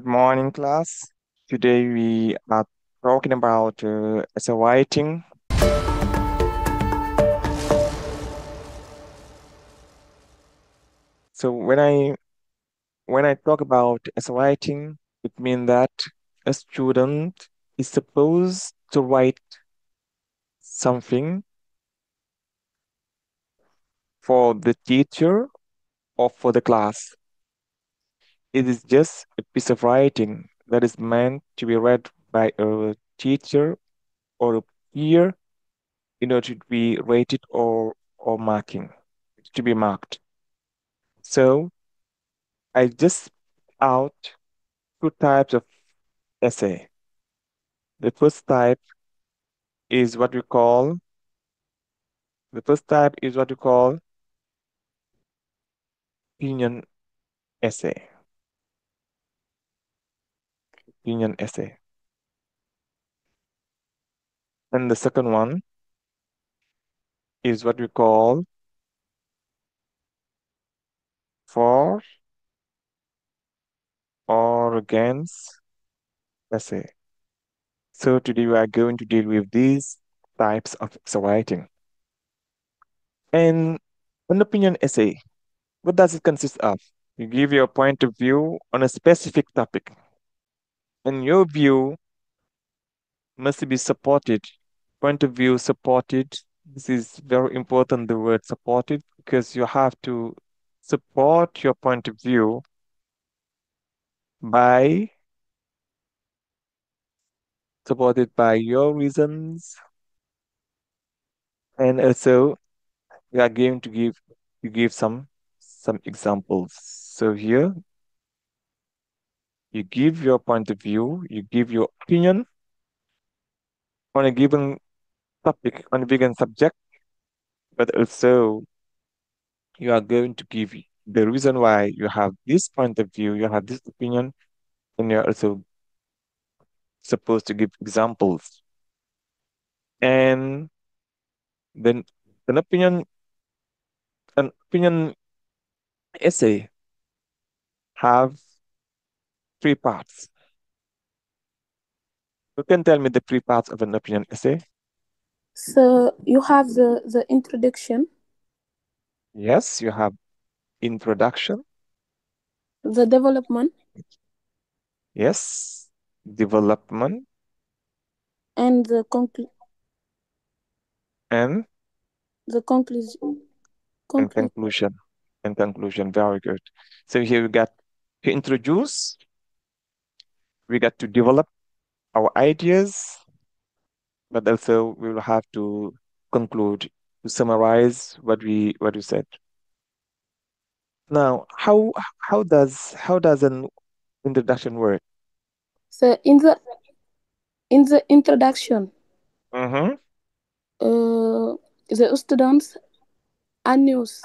Good morning, class. Today we are talking about essay writing. So when I talk about essay writing, it means that a student is supposed to write something for the teacher or for the class. It is just a piece of writing that is meant to be read by a teacher or a peer in order to be rated or marking, to be marked. So I just out two types of essay. The first type is what we call the first type is what we call opinion essay. Opinion essay. And the second one is what we call for or against essay. So today we are going to deal with these types of essay writing. And an opinion essay, what does it consist of? You give your point of view on a specific topic, and your view must be supported. Point of view supported. This is very important, the word supported, because you have to support your point of view by supported by your reasons, and also we are going to give some examples. So here you give your point of view, you give your opinion on a given topic, on a given subject, but also you are going to give the reason why you have this point of view, you have this opinion, and you're also supposed to give examples. And then an opinion essay have three parts. You can tell me the three parts of an opinion essay? So you have the introduction, Yes, you have introduction. the development, Yes, development and and the conclusion. and Conclusion. conclusion. And conclusion. Very good. So here we got to introduce, we got to develop our ideas, but also we will have to conclude to summarize what we said. Now, how does an introduction work? So in the introduction, Mm-hmm. the students announce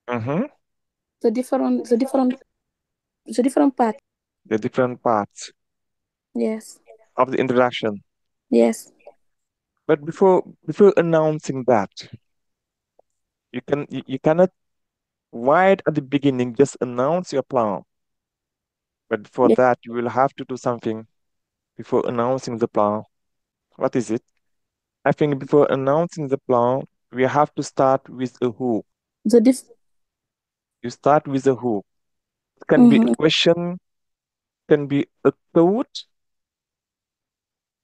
Mm-hmm. the different part. The different parts Yes. of the introduction. Yes. But before announcing that, you cannot right at the beginning just announce your plan. But before Yes. that, you will have to do something before announcing the plan. What is it? I think before announcing the plan, we have to start with a hook. The diff. You start with a hook. It can be a Mm-hmm. question, can be a thought,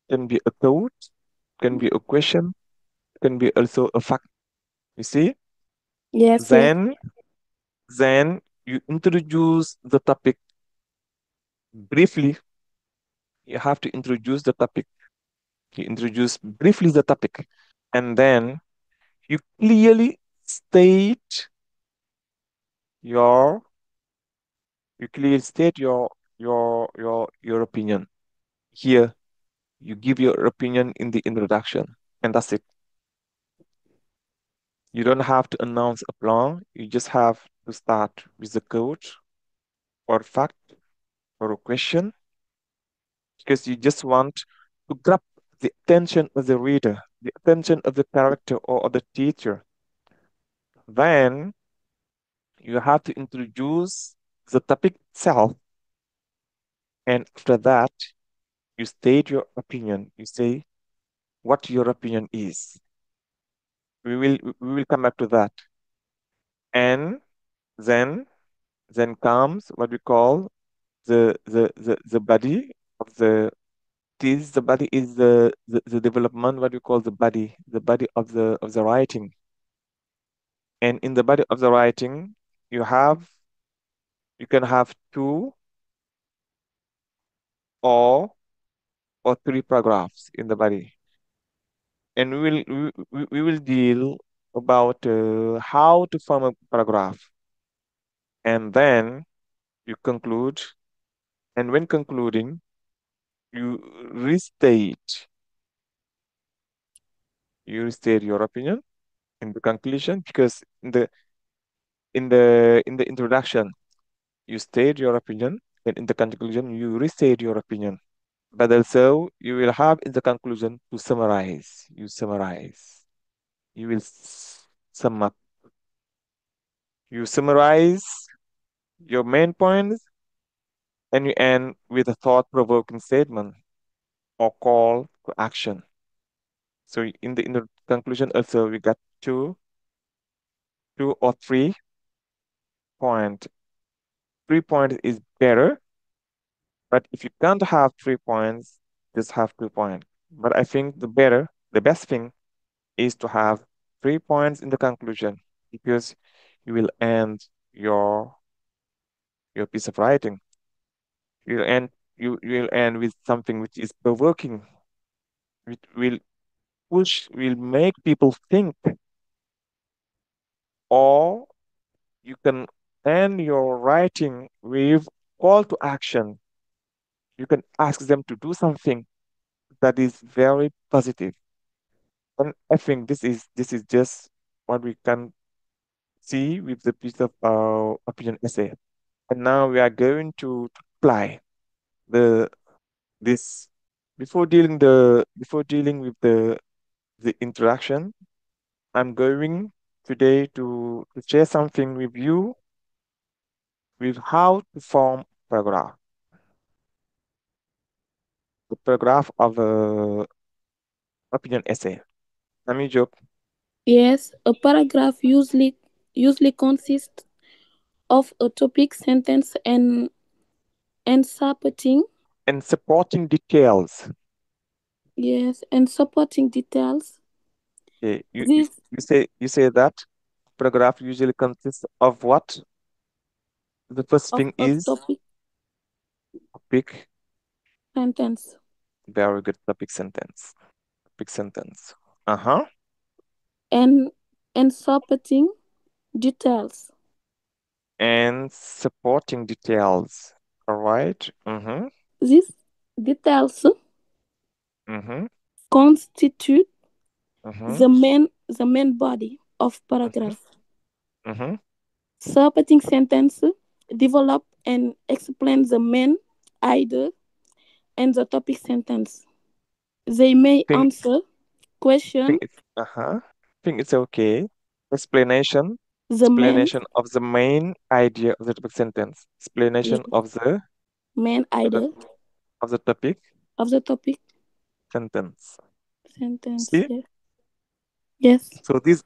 can be a thought, can be a question, can be also a fact. You see? Yes. Yes. Then then you introduce the topic briefly. You have to introduce the topic. You introduce briefly the topic, and then you clearly state your you clearly state your opinion. Here, you give your opinion in the introduction, and that's it. You don't have to announce a plan. You just have to start with the code or fact or a question because you just want to grab the attention of the reader, the attention of the character or of the teacher. Then you have to introduce the topic itself And after that, you state your opinion. You say what your opinion is. We will come back to that. And then then comes what we call the body of the body is the development, what we call the body of the writing. And in the body of the writing, you have you can have two or or three paragraphs in the body. And we will deal about how to form a paragraph. And then you conclude. And when concluding, you restate restate your opinion in the conclusion, because in the introduction you state your opinion, and in the conclusion you restate your opinion. But also you will have in the conclusion to summarize. You summarize. You will sum up. You summarize your main points, and you end with a thought-provoking statement or call to action. So in the conclusion also we got two or three point. 3 points is better, but if you can't have 3 points, just have 2 points. But I think the best thing is to have 3 points in the conclusion, because you will end your piece of writing. You'll end you will end with something which is provoking, which will make people think, or you can end your writing with call to action. You can ask them to do something that is very positive. And I think this is just what we can see with the piece of opinion essay. And now we are going to apply the this before dealing with the interaction. I'm going today to share something with you with how to form paragraph. The paragraph of a opinion essay. Ami Job. Yes, a paragraph usually consists of a topic, sentence, and supporting. And supporting details. Yes, and supporting details. Okay, This you say that paragraph usually consists of what? The first of thing a is topic, topic. sentence, Very good, topic sentence. Topic sentence. Uh-huh. and supporting details. And supporting details. All right. Mm-hmm. These details Mm-hmm. constitute Mm-hmm. the main body of Mm-hmm. paragraph. Mm-hmm. Supporting sentence develop and explain the main idea and the topic sentence. They may Think answer question think it's think it's okay. Explanation. the main Explanation of the main idea of the topic sentence. yeah, Explanation main of the idea of the topic of the topic sentence. sentence. See? Yes. Yes. So these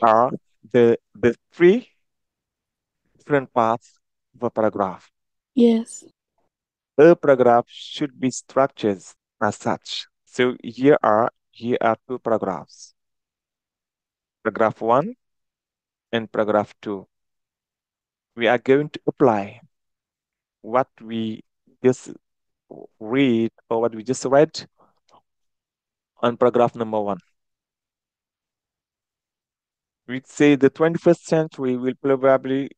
are the three different parts of a paragraph. Yes. A paragraph should be structured as such. So here are two paragraphs. Paragraph one and paragraph two. We are going to apply what we just read or what we just read on paragraph number one. We say the 21st century will probably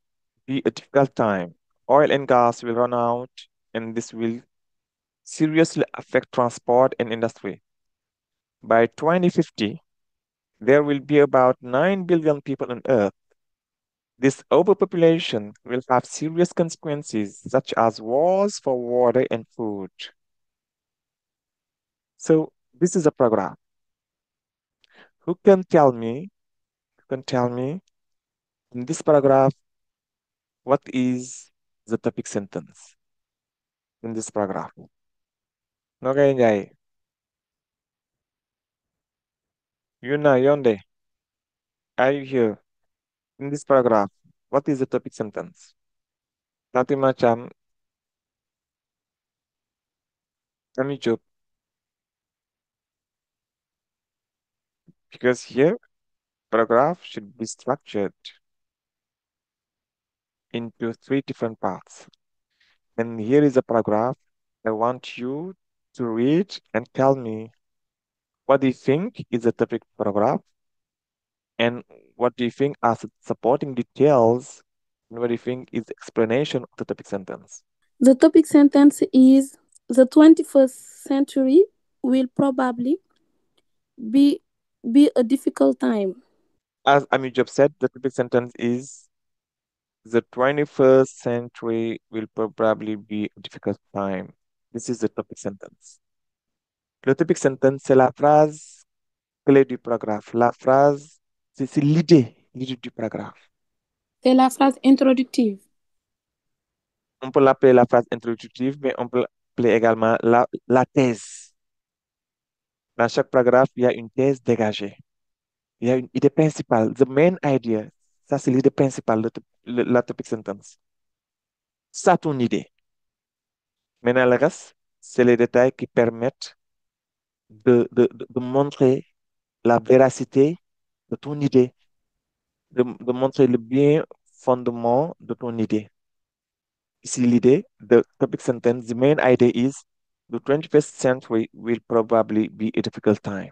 be a difficult time. Oil and gas will run out, and this will seriously affect transport and industry. By 2050, there will be about 9 billion people on Earth. This overpopulation will have serious consequences, such as wars for water and food. So, this is a paragraph. Who can tell me, who can tell me in this paragraph what is the topic sentence? in this paragraph? Okay, Njai. Yuna, Yonde, are you here? In this paragraph, what is the topic sentence? Fatima Cham, Tami Chup, because here, paragraph should be structured into three different parts. And here is a paragraph. I want you to read and tell me what do you think is the topic paragraph and what do you think are supporting details and what do you think is explanation of the topic sentence. The topic sentence is the 21st century will probably be be a difficult time. As Amijab said, the topic sentence is the 21st century will probably be a difficult time. This is the topic sentence. Le topic sentence, c'est la phrase clé du paragraphe. La phrase, c'est l'idée du paragraphe. C'est la phrase introductive. On peut l'appeler la phrase introductive, mais on peut l'appeler également la thèse. Dans chaque paragraphe, il y a une thèse dégagée. Il y a une idée principale. The main idea. Ça, c'est l'idée principale, la topic sentence. Ça, ton idée. Maintenant, le reste, c'est les détails qui permettent de montrer la véracité de ton idée, de montrer le bien fondement de ton idée. Ici, l'idée, the topic sentence, the main idea is the 21st century will probably be a difficult time.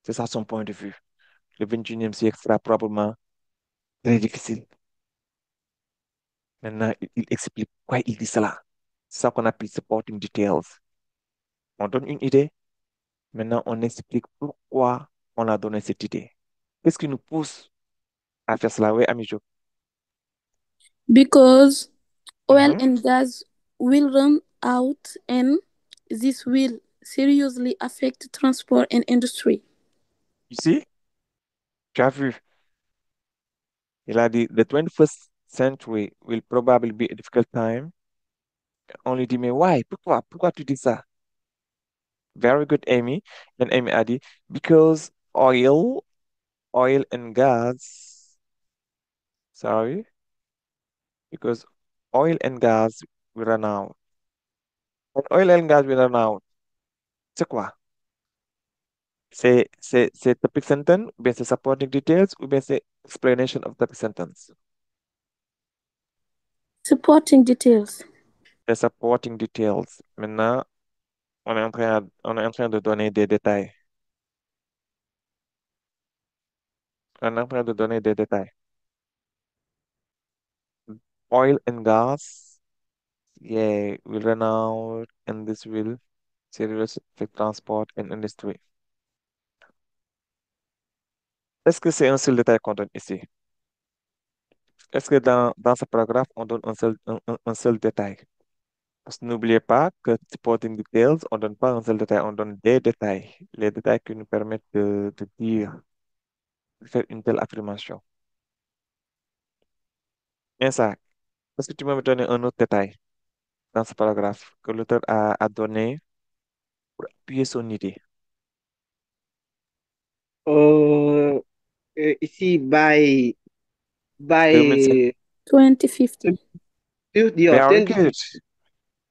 C'est ça son point de vue. Le 21e siècle sera probablement très difficile. Maintenant, il explique pourquoi il dit cela. C'est ça qu'on appelle supporting details. On donne une idée, maintenant on explique pourquoi on a donné cette idée. Qu'est-ce qui nous pousse à faire cela? Oui, Amijo. Because oil Mhm. and gas will run out and this will seriously affect transport and industry. Ici, tu as vu, il a dit, the 21st century will probably be a difficult time. On lui dit, mais why? Pourquoi? Pourquoi tu dis ça? Very good, Amy. And Amy a dit, because oil and gas, sorry, because oil and gas will run out. When oil and gas will run out, c'est quoi? C'est topic sentence, ou bien c'est supporting details, ou bien c'est explanation of topic sentence. Supporting details. C'est supporting details. Maintenant, on est en train de donner des détails. On est en train de donner des détails. Oil and gas, yeah, will run out, and this will seriously affect transport and industry. Est-ce que c'est un seul détail qu'on donne ici? Est-ce que dans ce paragraphe, on donne un seul détail? Parce que n'oubliez pas que supporting details, on ne donne pas un seul détail, on donne des détails. Les détails qui nous permettent de dire, de faire une telle affirmation. Et ça, est-ce que tu peux me donner un autre détail dans ce paragraphe que l'auteur a donné pour appuyer son idée? Uh, Ici,2050. by 2050. 50 or Very 20, good.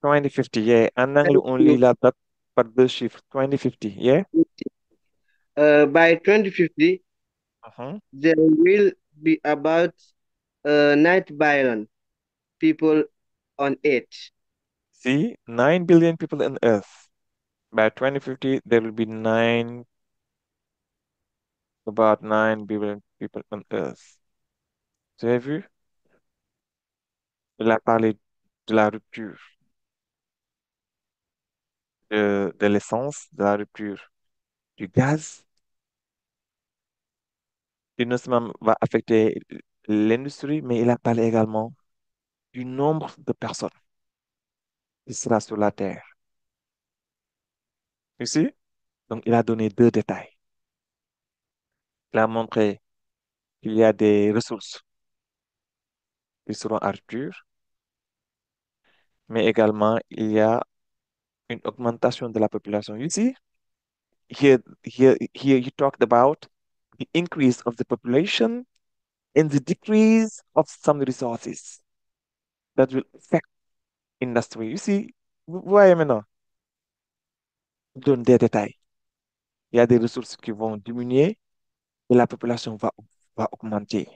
2050, yeah. En anglais, on lit la date par deux chiffres. 2050, yeah? by 2050, Mhm. there will be about 9 billion people on Earth. See, 9 billion people on Earth. By 2050, there will be about 9 billion people on Earth. Vous avez vu? Il a parlé de la rupture de l'essence, de la rupture du gaz, qui non seulement va affecter l'industrie, mais il a parlé également du nombre de personnes qui sera sur la Terre. Ici, donc il a donné deux détails. Il a montré qu'il y a des ressources qui seront à rupture mais également il y a une augmentation de la population. You see, here you talked about the increase of the population and the decrease of some resources that will affect industry. You see, vous voyez maintenant, je donne des détails. Il y a des ressources qui vont diminuer et la population va augmenter.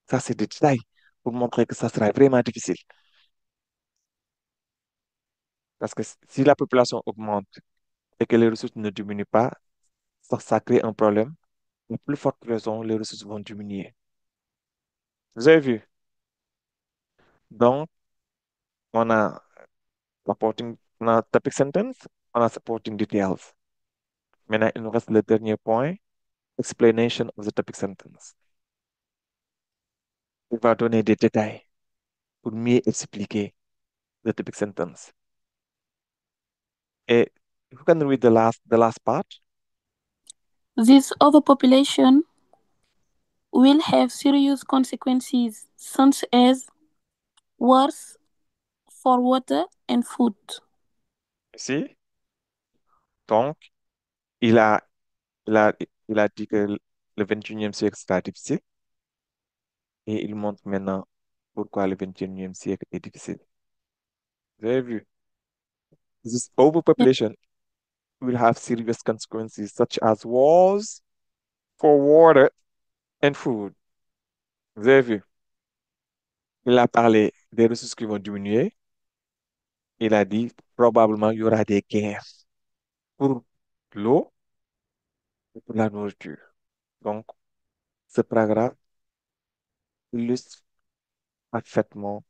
Ça, c'est des détails pour montrer que ça sera vraiment difficile. Parce que si la population augmente et que les ressources ne diminuent pas, ça crée un problème. La plus forte raison, les ressources vont diminuer. Vous avez vu? Donc, on a on a topic sentence, on a supporting details. Maintenant, il nous reste le dernier point, explanation of the topic sentence. Il va donner des détails pour mieux expliquer the topic sentence. Et you can read the last part. This overpopulation will have serious consequences, such as wars for water and food. Ici, donc, il a, il a, il a dit que le 21e siècle sera difficile et il montre maintenant pourquoi le 21e siècle est difficile. Vous avez vu? This overpopulation will have serious consequences such as wars for water and food. Vous avez vu? Il a parlé des ressources qui vont diminuer. Il a dit probablement il y aura des guerres pour l'eau et pour la nourriture. Donc, ce paragraphe illustre parfaitement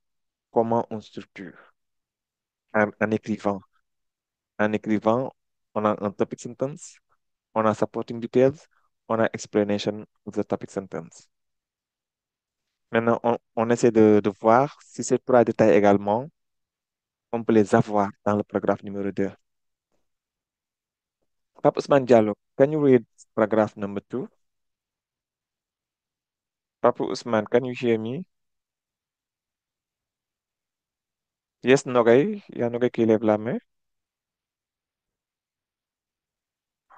comment on structure en écrivant. En écrivant, on a un topic sentence, on a supporting details, on a explanation of the topic sentence. Maintenant, on essaie de voir si ces trois détails également, on peut les avoir dans le paragraphe numéro 2. Papa Usman Diallo, can you read paragraph number 2? Papa Usman, can you hear me? Yes, Nogay. Il y a Nogay qui lève la main.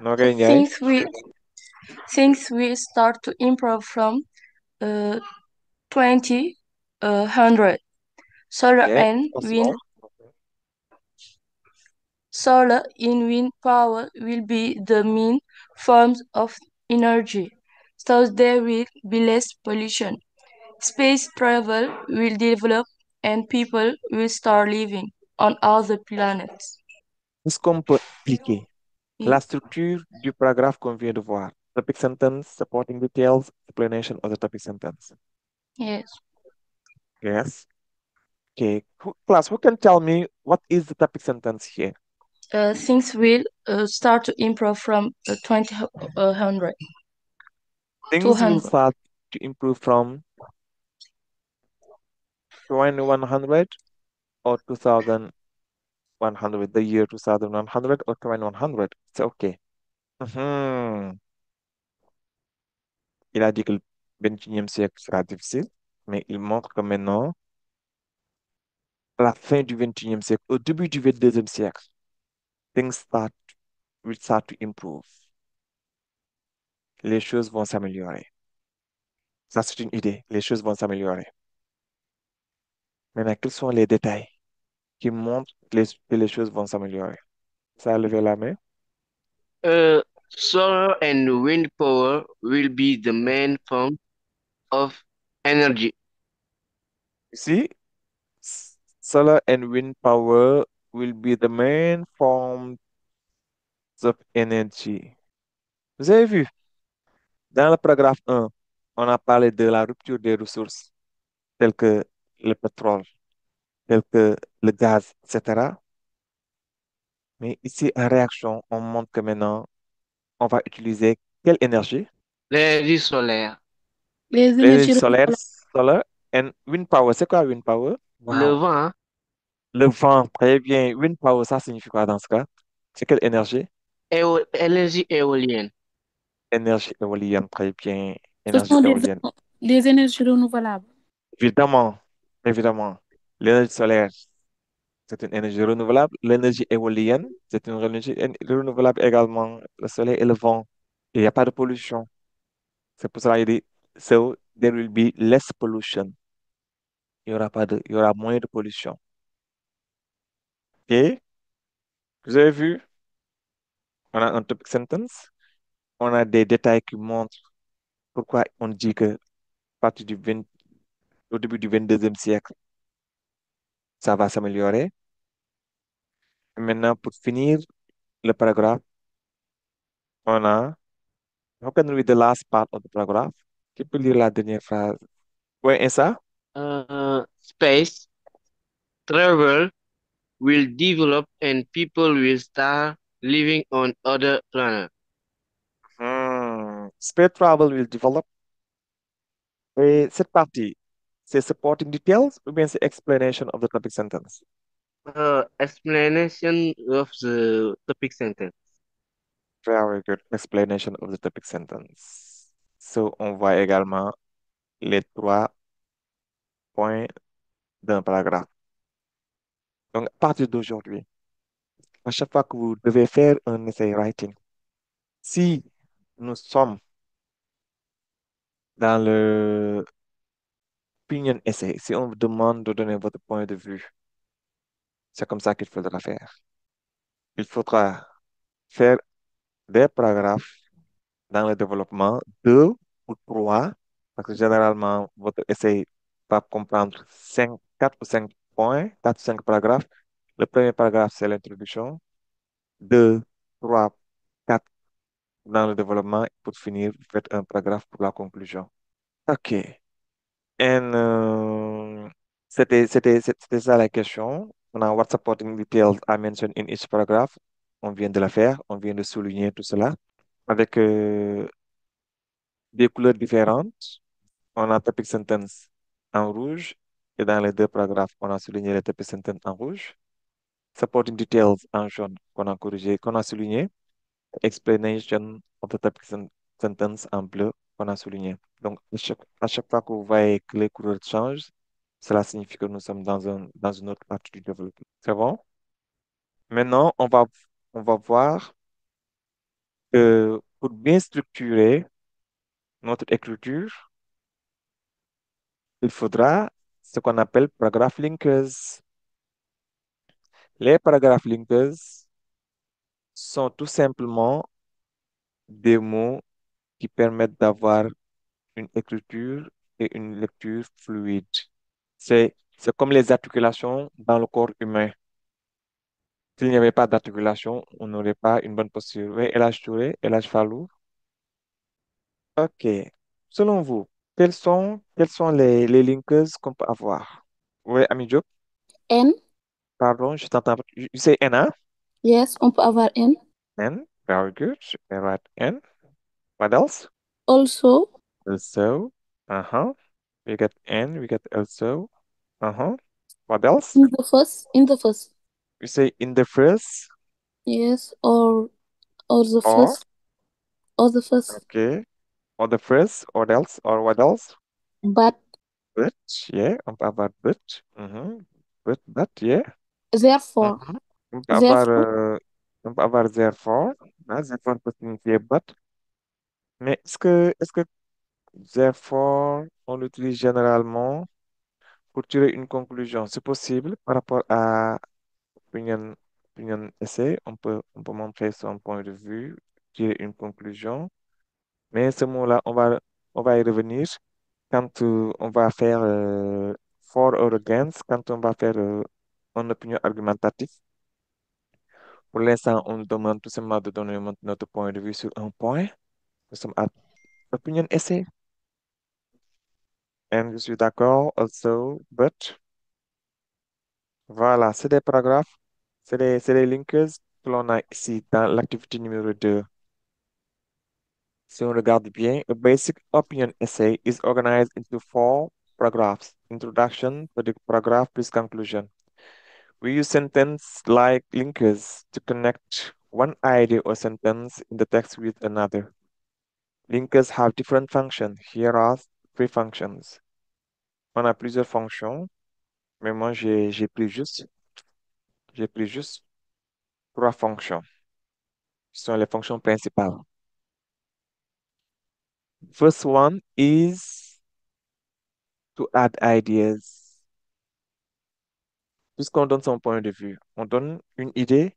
Nogay Ndiaye. Things will start to improve from 2000. Solar Yeah, and wind possible. solar and wind power will be the main forms of energy. So there will be less pollution. Space travel will develop and people will start living on other planets. Est-ce qu'on peut appliquer la Yes. structure du paragraphe qu'on vient de voir? Topic sentence, supporting details, explanation of the topic sentence. Yes. Yes. Okay. Class, who can tell me what is the topic sentence here? Things will start to improve from 2000. Things will 200. start to improve from 2100 or 2100, the year 2100 or 2100. It's okay. Mhm. Il a dit que le 21e siècle sera difficile, mais il montre que maintenant, à la fin du 21e siècle, au début du 22e siècle, will start to improve. Les choses vont s'améliorer. Ça, c'est une idée. Les choses vont s'améliorer. Maintenant, quels sont les détails qui montrent que les choses vont s'améliorer? Ça a levé la main. Solar and wind power will be the main form of energy. Ici, solar and wind power will be the main forms of energy. Vous avez vu, dans le paragraphe 1, on a parlé de la rupture des ressources telles que le pétrole, telles que le gaz, etc. Mais ici, en réaction, on montre que maintenant, on va utiliser quelle énergie? L'énergie solaire, Les L'énergie énergies solaire, renouvelables. solar and wind power. C'est quoi wind power? le Wow. vent Le vent, très bien. Wind power, ça signifie quoi dans ce cas? C'est quelle énergie? énergie éolienne. Énergie éolienne, très bien. Ce Énergie sont éolienne. des énergies renouvelables. Évidemment, évidemment. L'énergie solaire. C'est une énergie renouvelable. L'énergie éolienne, c'est une énergie renouvelable également. Le soleil et le vent. Il n'y a pas de pollution. C'est pour cela qu'il dit, so there will be less pollution. Il y aura moins de pollution. OK? Vous avez vu, on a un topic sentence. On a des détails qui montrent pourquoi on dit que à partir au début du 22e siècle, ça va s'améliorer. Et maintenant, pour finir le paragraphe, on a, how can we read the last part of the paragraph? Qui peut lire la dernière phrase? Oui, et ça? Space travel will develop and people will start living on other planets. Space travel will develop. Et cette partie, c'est supporting details ou bien c'est explanation of the topic sentence? Explanation of the topic sentence. Very good explanation of the topic sentence. So, on voit également les trois points d'un paragraphe. Donc, à partir d'aujourd'hui, à chaque fois que vous devez faire un essay writing, si nous sommes dans le opinion essay, si on vous demande de donner votre point de vue, c'est comme ça qu'il faudra faire. Il faudra faire des paragraphes dans le développement, deux ou trois, parce que généralement, votre essai va comprendre quatre ou cinq points, quatre ou cinq paragraphes. Le premier paragraphe, c'est l'introduction. Deux, trois, quatre dans le développement. Pour finir, vous faites un paragraphe pour la conclusion. OK. And, c'était ça la question. On a what supporting details are mentioned in each paragraph. On vient de la faire, on vient de souligner tout cela avec des couleurs différentes. On a topic sentence en rouge et dans les deux paragraphes, on a souligné le topic sentence en rouge. Supporting details en jaune qu'on a corrigé, qu'on a souligné. Explanation of the topic sentence en bleu qu'on a souligné. Donc, à chaque fois que vous voyez que les couleurs changent, cela signifie que nous sommes dans une autre partie du développement. C'est bon? Maintenant, on va voir que pour bien structurer notre écriture, il faudra ce qu'on appelle paragraph linkers. Les paragraphes linkers sont tout simplement des mots qui permettent d'avoir une écriture et une lecture fluide. C'est comme les articulations dans le corps humain. S'il n'y avait pas d'articulation, on n'aurait pas une bonne posture. Oui, El Touré, El Fallou. OK. Selon vous, quels sont les linkers qu'on peut avoir? Oui, Ami Diop, N. pardon, je t'entends. You say N, hein? Yes, on peut avoir N. N, very good. I write N. What else? Also, Also. Uh-huh. We got N, we got also. Uh-huh. What else? in the first. In the first. We say in the first Yes, or the or, first. Or the first. okay, or the first, or else, or what else? But But, yeah, on peut avoir but. But, yeah. therefore. Mhm. Therefore. On peut avoir therefore. Ah, therefore peut signifier but. Mais est-ce que therefore, on l'utilise généralement pour tirer une conclusion? C'est possible par rapport à opinion, opinion essay. On peut montrer son point de vue, tirer une conclusion. Mais ce mot-là, on va y revenir quand on va faire for or against, quand on va faire une opinion argumentative. Pour l'instant, on nous demande tout simplement de donner notre point de vue sur un point. Nous sommes à opinion essay. Et je suis d'accord, also, but. Voilà, c'est des paragraphes, c'est des linkers que l'on a ici dans l'activité numéro 2. Si on regarde bien, a basic opinion essay is organized into four paragraphs. Introduction, paragraph plus conclusion. We use sentence-like linkers to connect one idea or sentence in the text with another. Linkers have different functions. Here are three functions. On a plusieurs fonctions, mais moi j'ai pris juste J'ai pris juste trois fonctions, qui sont les fonctions principales. First one is to add ideas. Puisqu'on donne son point de vue, on donne une idée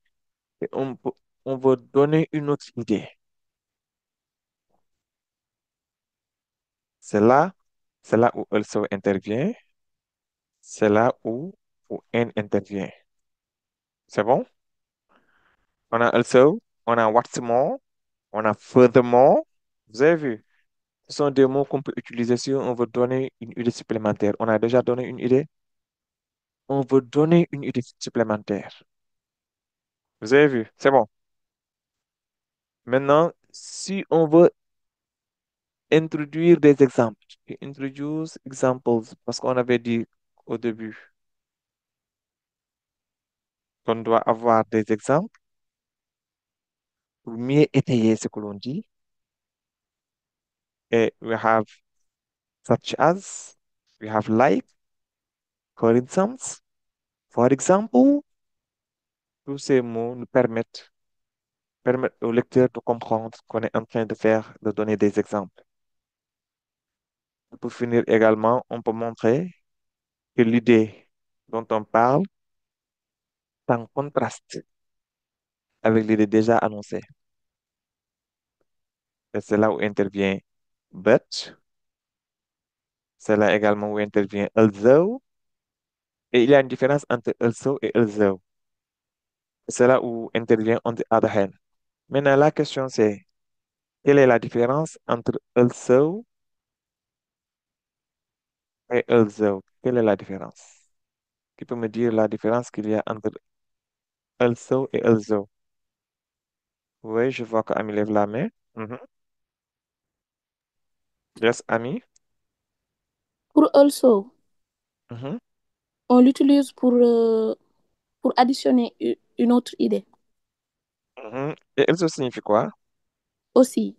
et on veut donner une autre idée. C'est là, c'est là où also intervient, c'est là où and intervient. C'est bon? On a also, on a what's more, on a furthermore. Vous avez vu? Ce sont des mots qu'on peut utiliser si on veut donner une idée supplémentaire. On a déjà donné une idée. On veut donner une idée supplémentaire. Vous avez vu? C'est bon. Maintenant, si on veut introduire des exemples, introduce examples, parce qu'on avait dit au début qu'on doit avoir des exemples pour mieux étayer ce que l'on dit. Et we have such as, we have like, for instance, for example, tous ces mots nous permettent au lecteur de comprendre qu'on est en train de faire, de donner des exemples. Pour finir également, on peut montrer que l'idée dont on parle est en contraste avec l'idée déjà annoncée. Et c'est là où intervient but, c'est là également où intervient although, et il y a une différence entre also et although. C'est là où intervient on the other hand. Maintenant, la question c'est, quelle est la différence entre also et although? Quelle est la différence? Qui peut me dire la différence qu'il y a entre also et although? Oui, je vois que Ami lève la main. Mhm. Yes, Ami. Pour also, Mhm. on l'utilise pour additionner une autre idée Mhm. Et also signifie quoi? aussi.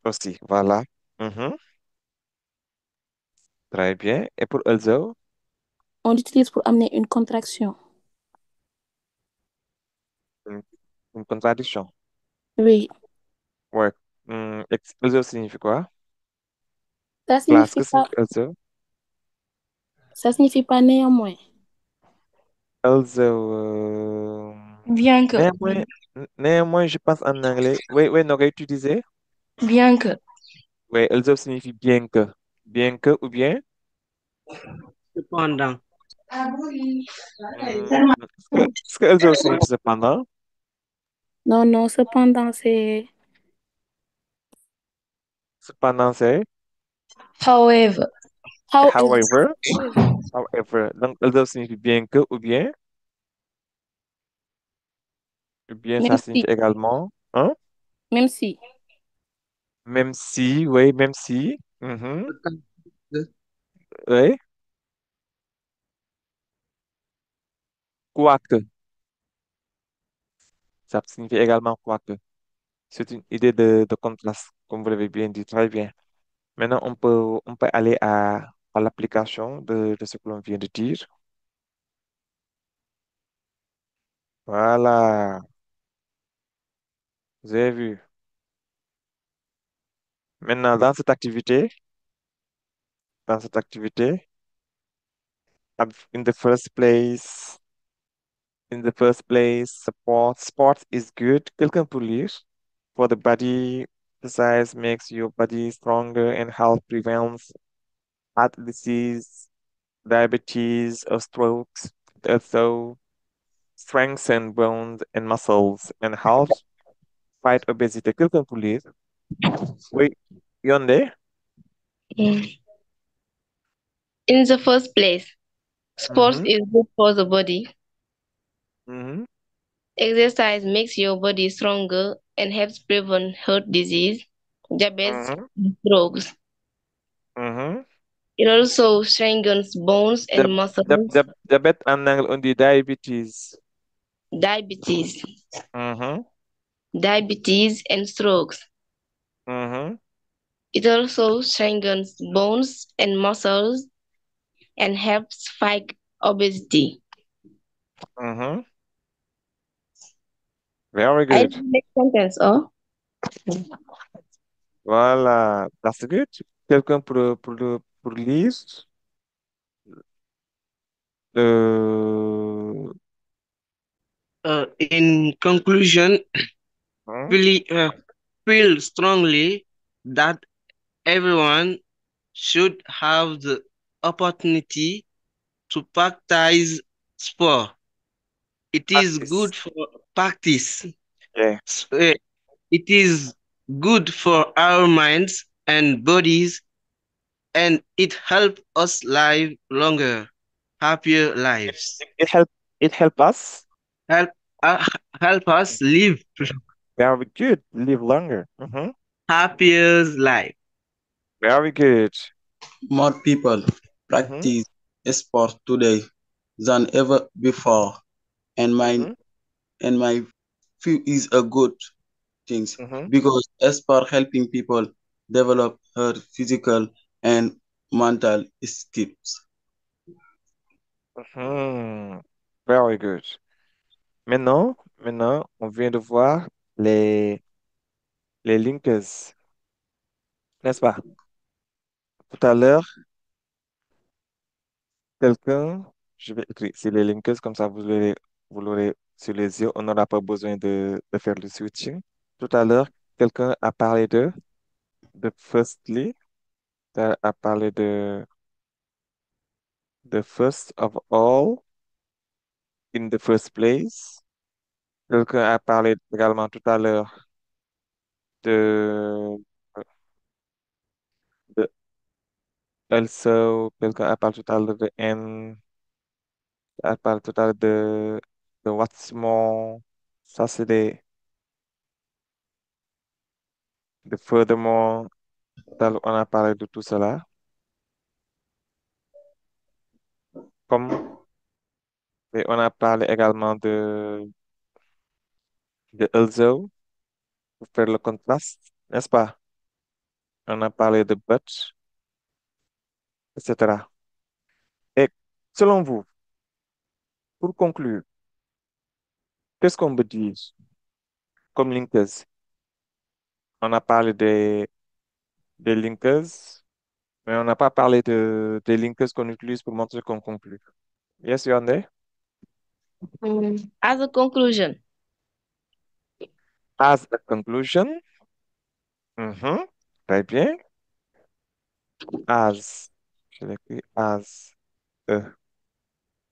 Aussi, voilà. Mhm. Très bien. Et pour also? On l'utilise pour amener une contraction. Une, une contradiction. Oui, Ouais. Also signifie quoi? ça Classe, signifie que pas, signifie also? ça signifie pas néanmoins. Also, Bien que, néanmoins, néanmoins, je pense en anglais. Oui, oui, non, tu disais? bien que, Oui, also signifie bien que. Bien que ou bien? Cependant, Est-ce que also signifie cependant? Non, non, cependant, c'est Cependant, c'est however, however. however. However, However. Donc, also signifie bien que ou bien ça même signifie si, également, hein? même si. Même si, oui, même si. Mhm. le cas de Oui. Quoique. Ça signifie également quoique. C'est une idée de contraste, comme vous l'avez bien dit, très bien. Maintenant, on peut aller à l'application de ce que l'on vient de dire. Voilà, vous avez vu. Maintenant, dans cette activité, in the first place, sport is good. Quelqu'un peut lire. For the body, exercise makes your body stronger and help prevents heart disease, diabetes, or strokes. It also strengthens bones and muscles and helps fight obesity. Quelqu'un peut lire? Oui, Yonde? Mm. In the first place, sports Mhm, is good for the body. mhm, Exercise makes your body stronger and helps prevent heart disease, diabetes, mhm, and strokes. mhm. It also strengthens bones and muscles, Diabète en anglais, on dit diabetes. diabetes, Mhm, diabetes, and strokes. mhm, It also strengthens bones and muscles and helps fight obesity. mhm. Very I good. do next sentence, oh. Voilà, that's good. Quelqu'un pour lire le... In conclusion, Hein? feel, uh, feel strongly that everyone should have the opportunity to practice sport. It is Practice. good for practice. Yeah. It is good for our minds and bodies, and it helps us live longer, happier lives. It it help us. Help, uh, help us live Very good. Live longer. happier life. Very good. More people Mm-hmm. practice sport today than ever before, and my Mm-hmm. and my view is a good thing Mm-hmm. because sport helping people develop her physical and mental skills. Mm-hmm. Very good. Maintenant, on vient de voir les linkers, n'est-ce pas? Tout à l'heure, quelqu'un, je vais écrire ici les linkers, comme ça vous l'aurez sur les yeux, on n'aura pas besoin de faire le switching. Tout à l'heure, quelqu'un a parlé de firstly, a parlé de first of all, in the first place. Quelqu'un a parlé également tout à l'heure de, de also, quelqu'un a parlé tout à l'heure de and, a parlé tout à l'heure de what's more, ça c'est de furthermore, tout à l'heure, on a parlé de tout cela, comme, et on a parlé également de also, pour faire le contraste, n'est-ce pas? On a parlé de but, etc. Et selon vous, pour conclure, qu'est-ce qu'on peut dire comme linkers? On a parlé des linkers, mais on n'a pas parlé des linkers qu'on utilise pour montrer qu'on conclut. Yes, Yandé? As a conclusion, As a conclusion, mhm, très bien. As, je l'écris a,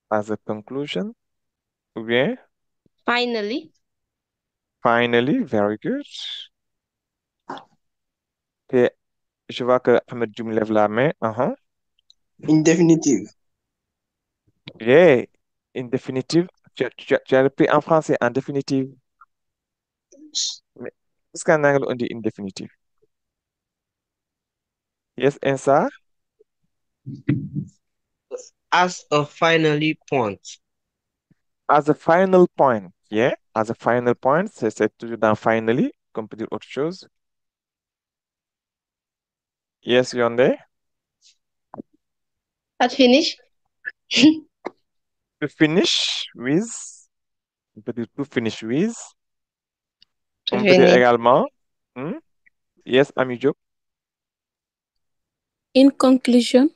as a conclusion, ou bien, finally, finally, very good. Et je vois que Ahmed Djoum lève la main. In definitive, Yeah, in définitive, tu as repris en français en définitive. Mais est-ce qu'en anglais on dit in définitive? Yes, and ça? As a finally point. As a final point, yeah, as a final point, c'est toujours dans finally, qu'on peut dire autre chose. Yes, Yonde. that finish. To finish with, on peut dire to finish with. To On peut dire finish. également, hmm, yes, Ami Diop, In conclusion,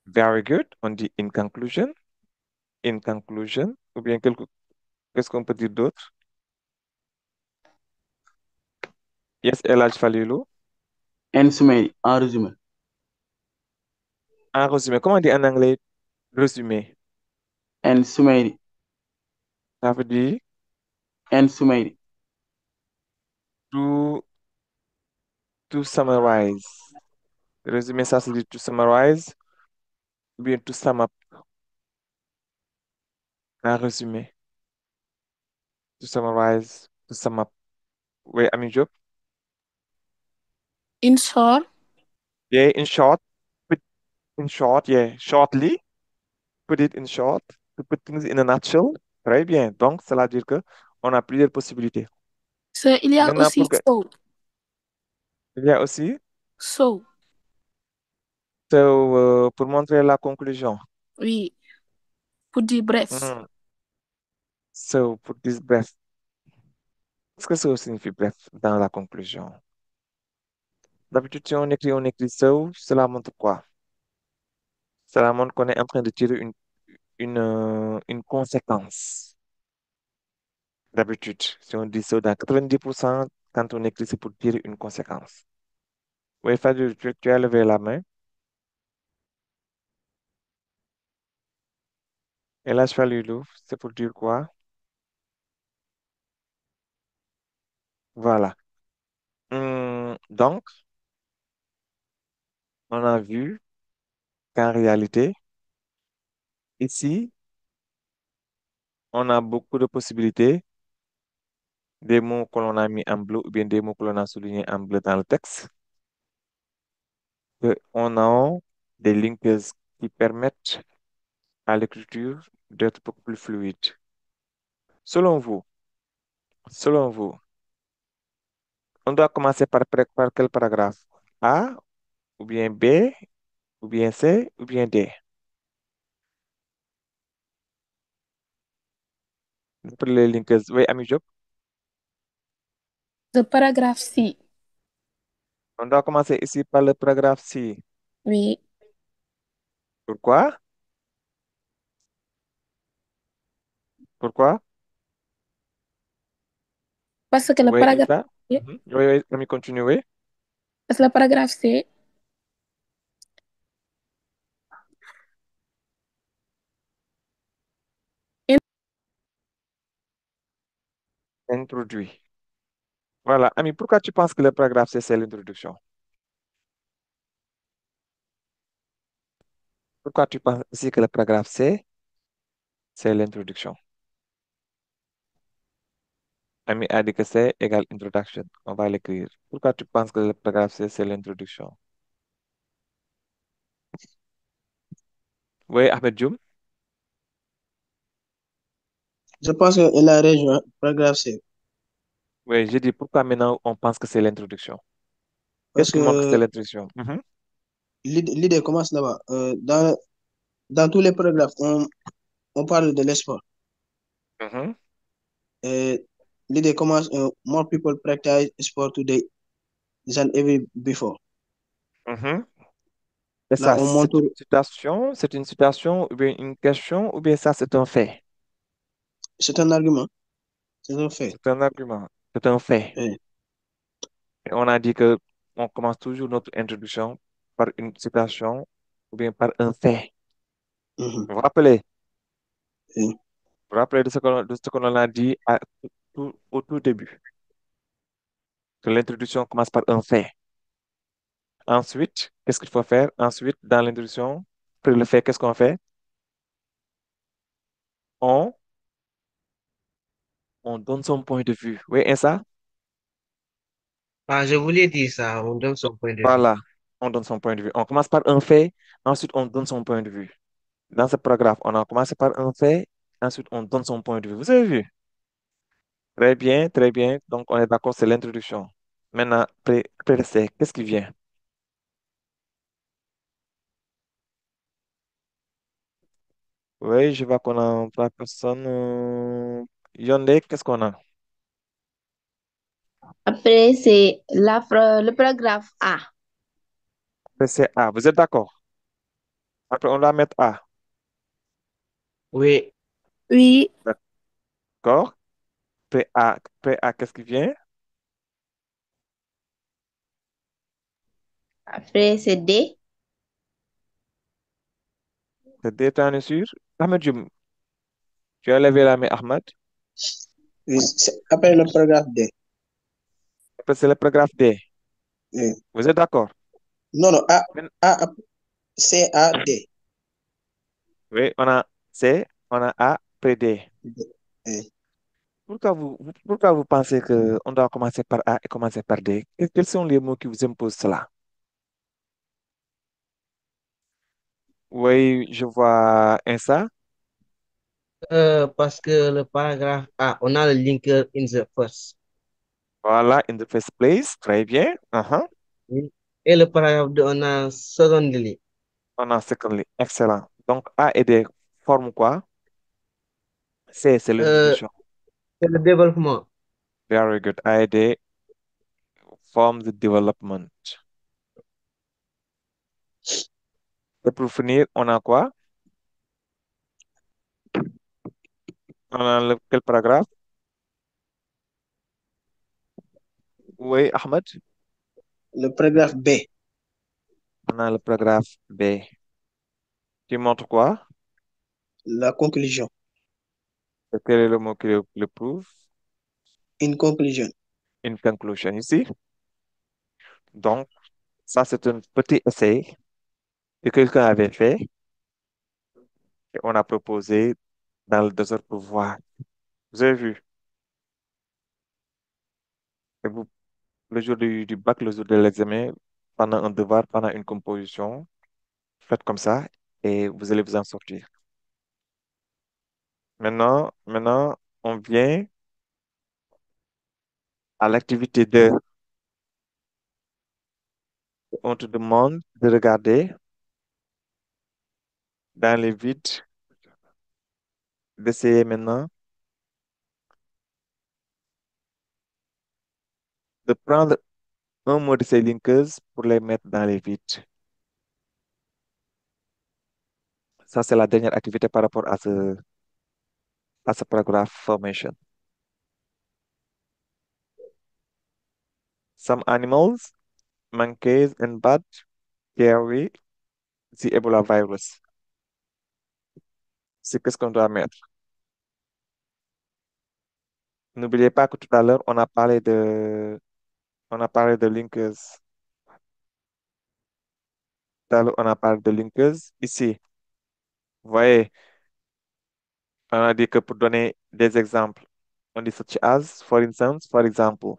very good. On dit in conclusion, ou bien qu'est-ce qu'on peut dire d'autre? Yes, El Hadj Falilou. en summary, en résumé, En résumé, comment on dit en anglais résumé? en summary, Ça veut dire en summary, to, to summarize. Résumé, ça se dit to summarize, ou bien to sum up. En résumé, to summarize, to sum up. Oui, Ami Diop. in short, Yeah, in short, put in short, yeah, shortly, put it in short, to put things in a nutshell. Très bien. Donc, cela veut dire que on a plusieurs possibilités. il y a Maintenant, aussi pour que, so. il y a aussi, So, pour montrer la conclusion. oui, pour dire bref. Hmm. So, pour this breath. Qu'est-ce que ça signifie, bref, dans la conclusion? D'habitude, si on écrit ça, cela montre quoi? Cela montre qu'on est en train de tirer une conséquence. D'habitude, si on dit ça dans 90%, quand on écrit, c'est pour tirer une conséquence. Oui, Fadil, tu as levé la main. Et là, je fais Lulu, c'est pour dire quoi? Voilà. Donc, on a vu qu'en réalité, ici, on a beaucoup de possibilités, des mots que l'on a mis en bleu ou bien des mots que l'on a soulignés en bleu dans le texte. On a des linkers qui permettent à l'écriture d'être beaucoup plus fluide. Selon vous, selon vous, on doit commencer par quel paragraphe? A, ou bien B, ou bien C, ou bien D? Pour les linkers, oui, Ami Diop, The paragraphe C. on doit commencer ici par le paragraphe C. Oui. Pourquoi? Pourquoi? Parce que le Oui, paragraphe Issa. C, Mhm. Oui, oui, Ami, continue, oui. parce que le paragraphe C Introduit. Voilà, Ami, pourquoi tu penses que le paragraphe C, c'est l'introduction? Pourquoi tu penses ici que le paragraphe C, c'est l'introduction? Ami a dit que c'est égal introduction. On va l'écrire. Pourquoi tu penses que le paragraphe C, c'est l'introduction? Oui, Ahmed Dioum. Je pense qu'elle a rejoint paragraphe C. Oui, j'ai dit pourquoi maintenant on pense que c'est l'introduction. Qu'est-ce Parce qui montre que c'est que l'introduction? Mhm, l'idée commence là-bas. Dans tous les paragraphes, on parle de l'espoir. mhm, Et l'idée commence, more people practice sport today than ever before. mhm. Et Là, ça, on montre, c'est une citation, ou bien une question, ou bien ça, c'est un fait. c'est un argument, c'est un fait. C'est un argument, c'est un fait. Eh, Et on a dit que on commence toujours notre introduction par une citation ou bien par un fait. mhm, Vous vous rappelez? eh. Vous vous rappelez de ce qu'on a dit au tout début, que l'introduction commence par un fait. Ensuite, qu'est-ce qu'il faut faire? Ensuite, dans l'introduction, après le fait, qu'est-ce qu'on fait? On, on donne son point de vue. Oui, et ça? Ah, je voulais dire ça, on donne son point de vue. Voilà, on donne son point de vue. On commence par un fait, ensuite on donne son point de vue. Dans ce paragraphe, on a commencé par un fait, ensuite on donne son point de vue. Vous avez vu? Très bien, très bien. Donc on est d'accord, c'est l'introduction. Maintenant, après le c'est, qu'est-ce qui vient? Oui, je vois qu'on a trois personnes. Yondé, qu'est-ce qu'on a? Après, c'est le paragraphe A. Après c'est A. Vous êtes d'accord? Après, on doit mettre A. Oui, Oui. D'accord? Après A, qu'est-ce qui vient? Après, c'est D. C'est D, t'en es sûr? Ahmed Dioum, tu as levé la main, Ahmed. Oui, après le paragraphe D. Après, c'est le paragraphe D. Eh. Vous êtes d'accord? Non, non, Men- C, A, D. Oui, on a C, on a A, après D. D. Eh. Pourquoi vous pensez qu'on doit commencer par A et commencer par D? Quels sont les mots qui vous imposent cela? Oui, je vois un ça. parce que le paragraphe A, on a le linker in the first. Voilà, in the first place. Très bien. Oui. Et le paragraphe 2, on a secondly. On a secondly. Excellent. Donc, A et D forment quoi? C, c'est Euh, l'introduction. c'est le développement. Very good. Aider forms the development. Et pour finir, on a quoi? On a quel paragraphe? Oui, Ahmed. Le paragraphe B, On a le paragraphe B. Qui montre quoi? la conclusion. Et quel est le mot qui le prouve? In conclusion. In conclusion, ici. Donc, ça, c'est un petit essai que quelqu'un avait fait et on a proposé dans le désordre pour voir. Vous avez vu? Et vous, le jour du bac, le jour de l'examen, pendant un devoir, pendant une composition, faites comme ça et vous allez vous en sortir. Maintenant, on vient à l'activité 2. On te demande de regarder dans les vides, d'essayer maintenant de prendre un mot de ces linkers pour les mettre dans les vides. Ça, c'est la dernière activité par rapport à ce paragraph formation. Some animals, monkeys and bats, carry the Ebola virus. C'est qu'est-ce qu'on doit mettre. N'oubliez pas que tout à l'heure, on a parlé de linkers. Tout à l'heure, on a parlé de linkers. Ici, vous voyez, on a dit que pour donner des exemples, on dit such as, for instance, for example.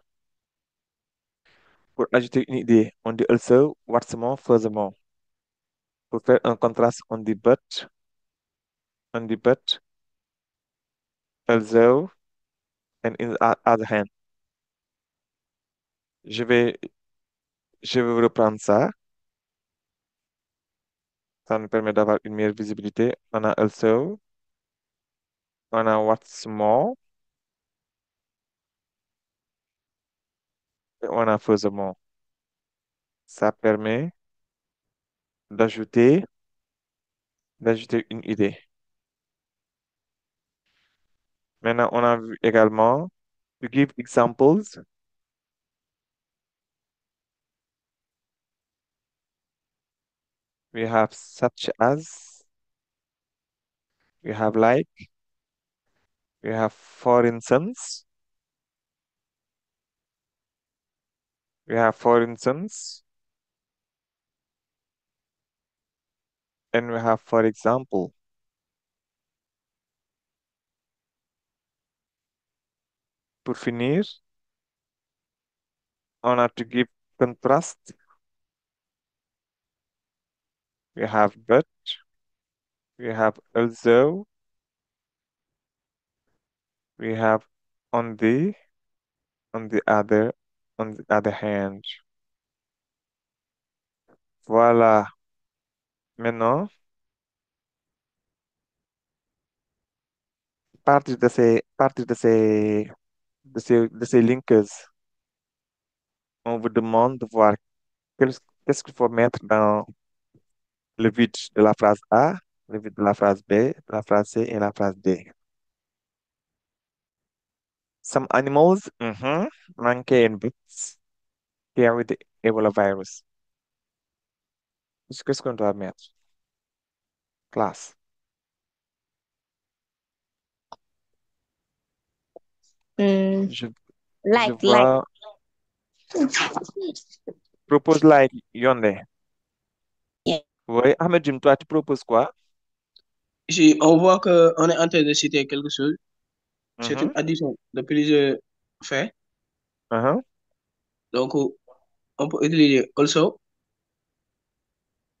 Pour ajouter une idée, on dit also, what's more, furthermore. Pour faire un contraste, on dit but, also, and in the other hand. Je vais, je vais reprendre ça. Ça nous permet d'avoir une meilleure visibilité. On a also, on a what's more, et on a furthermore. Ça permet d'ajouter, d'ajouter une idée. Maintenant, on a vu également to give examples. We have such as, we have like, we have for instance, we have for instance, and we have for example. Pour finir, on a to give contrast. We have but, we have also, we have on on the other, on the other hand. Voilà. Maintenant, partir de ces linkers, on vous demande de voir qu'est-ce qu'il faut mettre dans le vide de la phrase A, le vide de la phrase B, de la phrase C et la phrase D. Some animals, monkey and bats, carry the Ebola virus. Qu'est-ce qu'on doit mettre? Classe. Mm, Je, je like. vois, propose like Yonde. Yeah. Oui, Ahmed Jim, toi, tu proposes quoi? Ici, on voit qu'on est en train de citer quelque chose. C'est une Mhm, addition de plusieurs faits. mhm. Donc, on peut utiliser also.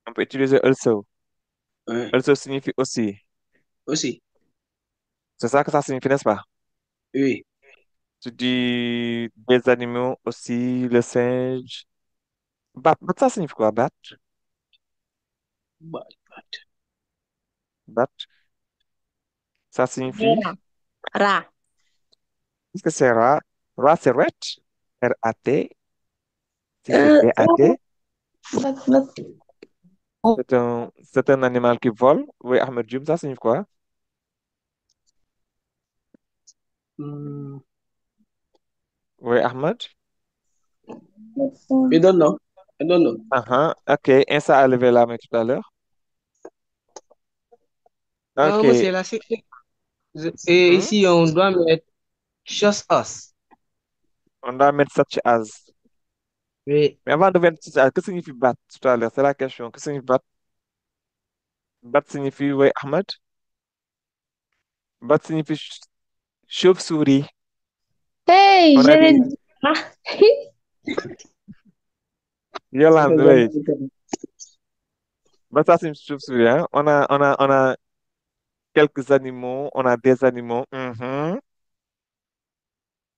On peut utiliser also. Ouais, Also signifie aussi. aussi. C'est ça que ça signifie, n'est-ce pas? Oui. Tu dis des animaux aussi, le singe. Bat, ça signifie quoi, bat? But, but. Bat, ça signifie. Ra. Ra. Est-ce que c'est rare? Rat, c'est rat. R-A-T. Euh, C-C-T-A-T. but C'est un animal qui vole. Oui, Ahmed Dioum, ça signifie quoi? Mm, Oui, Ahmed? I don't know. I don't know. Ok, Insa a levé la main tout à l'heure. Ok. Moi, c'est là, et Hmm? ici, on doit mettre just us. On doit mettre such as. Oui, Mais avant de mettre such as, que signifie bat tout à l'heure? C'est la question. Que signifie bat? Bat signifie, oui, Ahmed? Bat signifie chauve-souris. hey, On je a l'ai dit, dit. Ah. Yolande, Because oui. I'm- Bat, ça signifie chauve-souris, hein? On a quelques animaux. On a des animaux.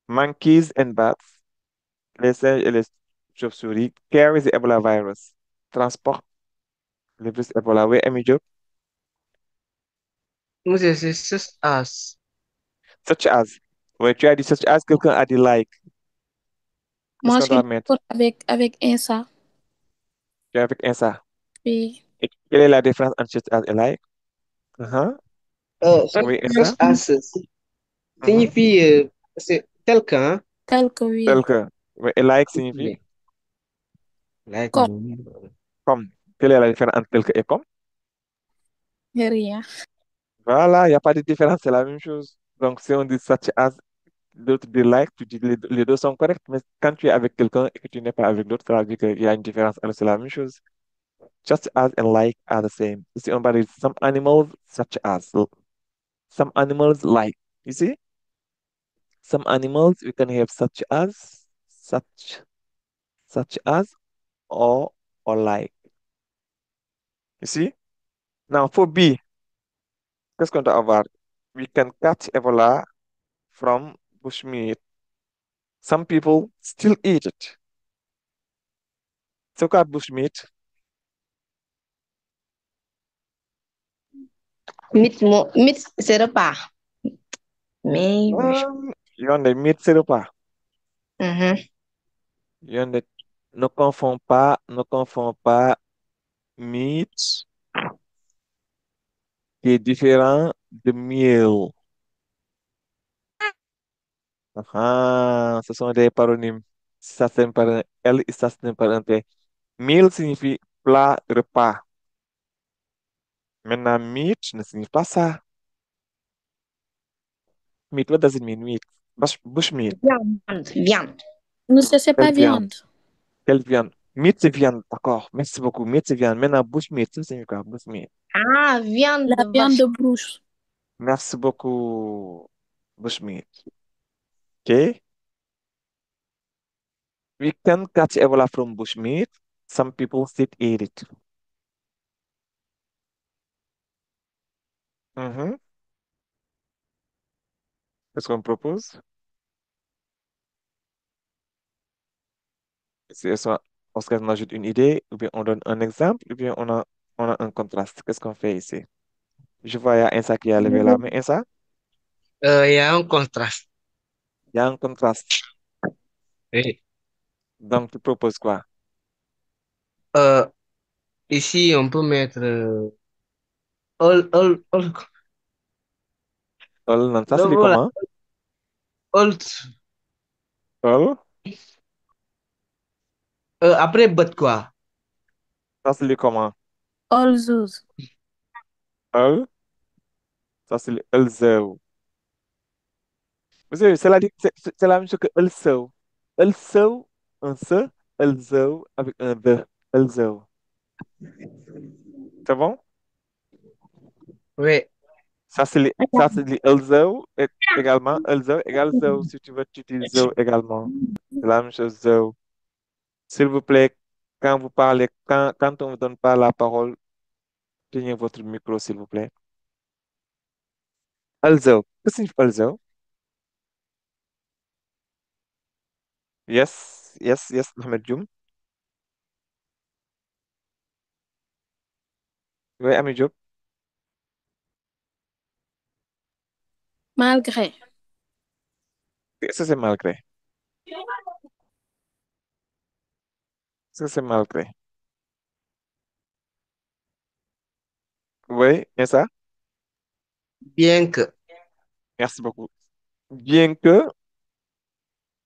Monkeys and bats. Les singes et les chauves-souris carry the Ebola virus. Transportent le virus Ebola. Oui, Amy Diop. moi, c'est just us. Such as. Oui, tu as dit such as, quelqu'un a dit like. Qu'est-ce Moi, je qu'on suis doit mettre? d'accord avec Insa. Tu es avec un ça. Oui. Et quelle est la différence entre such as et like? Oui, un ça. Just us signifie, c'est quelqu'un. Tel que oui. Quelqu'un. Oui, et like signifie Oui, like, Comme comme. Quelle est la différence entre quelqu'un et comme? rien. Voilà, il n'y a pas de différence, c'est la même chose. Donc, si on dit such as, l'autre dit like, tu dis les deux sont corrects, mais quand tu es avec quelqu'un et que tu n'es pas avec l'autre, ça veut dire qu'il y a une différence. Alors, c'est la même chose. Just as and like are the same. You see, but some animals such as, some animals like. You see, some animals we can have such as, or like. You see? Now for B, qu'est-ce qu'on doit avoir? We can catch Ebola from bushmeat. Some people still eat it. C'est quoi bushmeat? Meat, c'est repas. Mais, Yonde, meat, c'est pas. mhm. Yonde, ne confonds pas meat qui est différent de meal. Ce sont des paronymes. Ça se termine par un L et ça se termine par un T. Meal signifie plat, repas. Maintenant, meat ne signifie pas ça. Meat, what does it mean, meat? Bush meat. Viande. Non, c'est Quelle pas viande? viande. Quelle viande? Meat, c'est viande, d'accord. Merci beaucoup. Meat, c'est viande. Maintenant, bush meat, ça signifie quoi? Bush meat. Ah, viande La de viande vache. de brousse. Merci beaucoup. Bush meat. OK? We can catch Ebola from bush meat. Some people still eat it. Mhm. Qu'est-ce qu'on propose? C'est soit on ajoute une idée, ou bien on donne un exemple, ou bien on a un contraste. Qu'est-ce qu'on fait ici? Je vois, il y a Insa qui a levé la main. Insa, Il y a un contraste. il y a un contraste. Oui. Donc, tu proposes quoi? Euh, ici, on peut mettre all, Non, ça se le lit mot là, comment? all, Ol, après but quoi? ça se lit comment? All zoos. Ol, ça se lit elzeu. Vous savez, c'est la même chose que elzeu. Elzeu, un se, elzeu avec un de. Elzeu. C'est bon? Oui. Ça se lit elzeu également. Elzeu égale zeu. Si tu veux, tu utilises zeu également. C'est la même chose, zeu. S'il vous plaît, quand vous parlez, quand on ne vous donne pas la parole, tenez votre micro, s'il vous plaît. Elzeu. Que signifie elzeu? Yes, yes, yes, Mohamed Dioum. Oui, Ami Diop. Malgré. Qu'est-ce que c'est malgré? Est-ce que c'est malgré? Oui, c'est ça? Bien que. Merci beaucoup. Bien que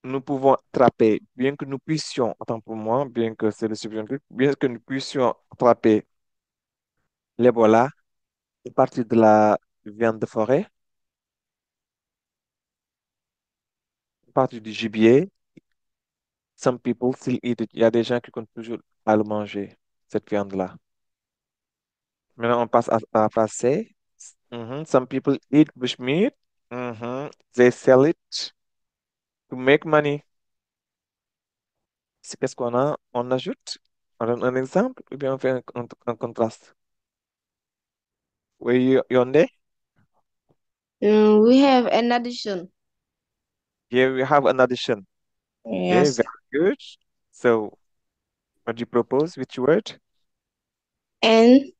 nous pouvons attraper, bien que nous puissions, autant pour moi, bien que c'est le subjonctif, bien que nous puissions attraper l'Ebola à partir de la viande de forêt, à partir du gibier, some people still eat it. Il y a des gens qui continuent toujours à le manger, cette viande-là. Maintenant, on passe à la phrase C. Some people eat bushmeat. They sell it to make money. C'est qu'est-ce qu'on a? On ajoute? On donne un exemple ou bien on fait un contraste? Oui, Yonde? We have an addition. Here we have an addition. Okay, Yes. very good. So, what do you propose? Which word? And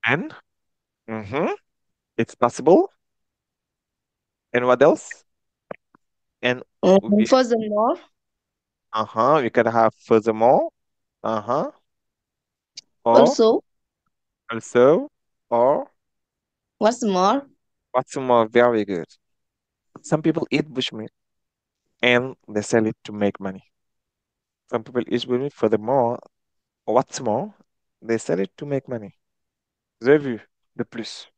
And? It's possible. And what else? And we, furthermore, we can have furthermore. Uh-huh. Or also, also. Or what's more, what's more? Very good. Some people eat bushmeat and they sell it to make money. Some people eat bushmeat furthermore. What's more? They sell it to make money. Vous avez vu? De plus.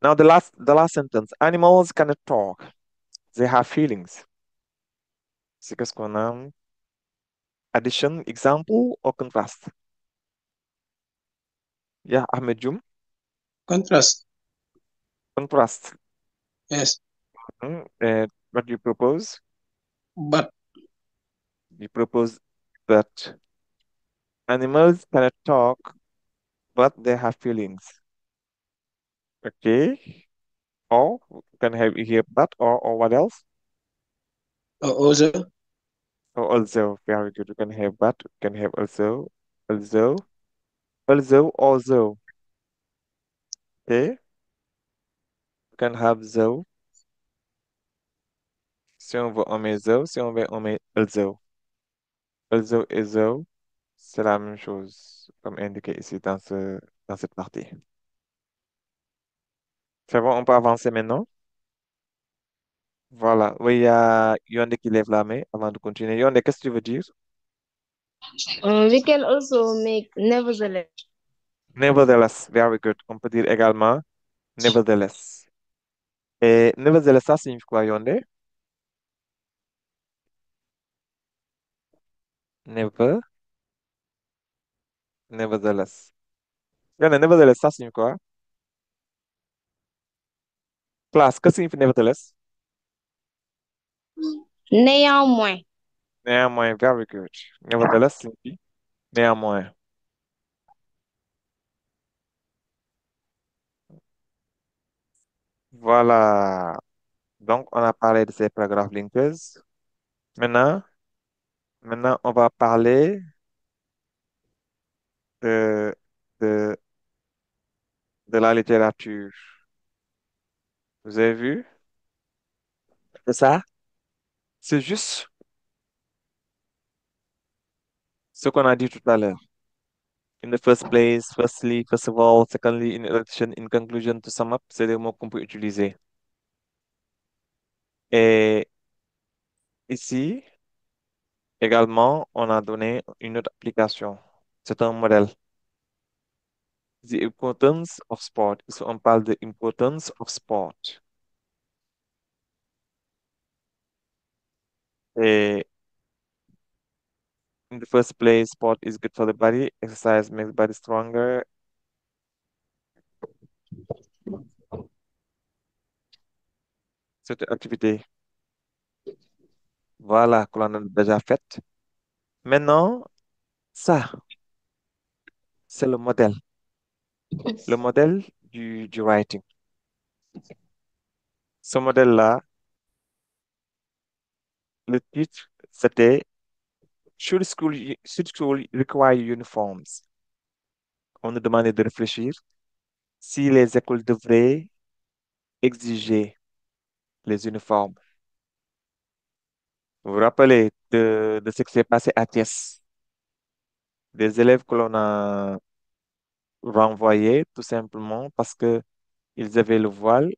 Now the last sentence. Animals cannot talk. They have feelings. C'est qu'est-ce qu'on a? Addition, example, or contrast? Yeah, Ahmed Jum. Contrast. Contrast. Yes. What do you propose? But You propose that animals cannot talk, but they have feelings. Okay. Or can have here but or what else? also Or also, very good. You can have but, you can have also. Okay. You can have though. Si on veut, on met though. Si on veut, on met also. Also et though, c'est la même chose, comme indiqué ici dans cette partie. C'est bon, on peut avancer maintenant? Voilà. Oui, il y a Yonde qui lève la main avant de continuer. Yonde, qu'est-ce que tu veux dire? we can also make nevertheless. Nevertheless, very good. On peut dire également nevertheless. Et nevertheless, ça signifie quoi, Yonde? Never, nevertheless. Yonde, nevertheless, ça signifie quoi? Classe, que signifie nevertheless? Néanmoins, Néanmoins, very good. Nevertheless signifie néanmoins. Voilà. Donc, on a parlé de ces paragraphes linkers. Maintenant, maintenant, on va parler de, de, de la littérature. Vous avez vu? C'est ça? C'est juste ce qu'on a dit tout à l'heure. In the first place, firstly, first of all, secondly, in addition, in conclusion, to sum up, c'est des mots qu'on peut utiliser. Et ici, également, on a donné une autre application. C'est un modèle. The importance of sport. Ici, on parle de importance of sport. Et in the first place, sport is good for the body. Exercise makes the body stronger. Cette activité, voilà, que l'on a déjà faite. Maintenant, ça, c'est le modèle. Le modèle du writing. Ce modèle-là, le titre, c'était Should school require uniforms? On nous demandait de réfléchir si les écoles devraient exiger les uniformes. Vous vous rappelez, de ce qui s'est passé à Thiès. Des élèves que l'on a renvoyés tout simplement parce que ils avaient le voile,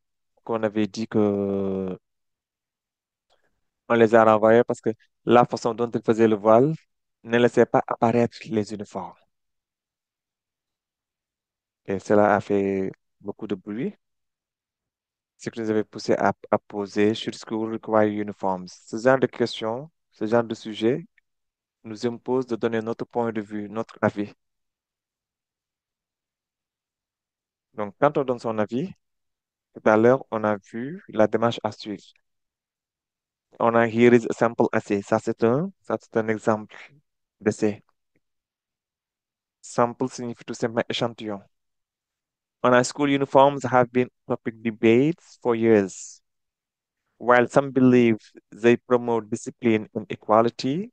qu'on avait dit que on les a renvoyés parce que la façon dont ils faisaient le voile ne laissait pas apparaître les uniformes. Et cela a fait beaucoup de bruit, ce qui nous avait poussé à poser should school require uniforms? Ce genre de questions, ce genre de sujet nous impose de donner notre point de vue, notre avis. Donc, quand on donne son avis, tout à l'heure, on a vu la démarche à suivre. On a here is a sample essay. Ça, c'est un exemple d'essai. Sample signifie tout simplement échantillon. On a school uniforms have been topic debates for years. While some believe they promote discipline and equality,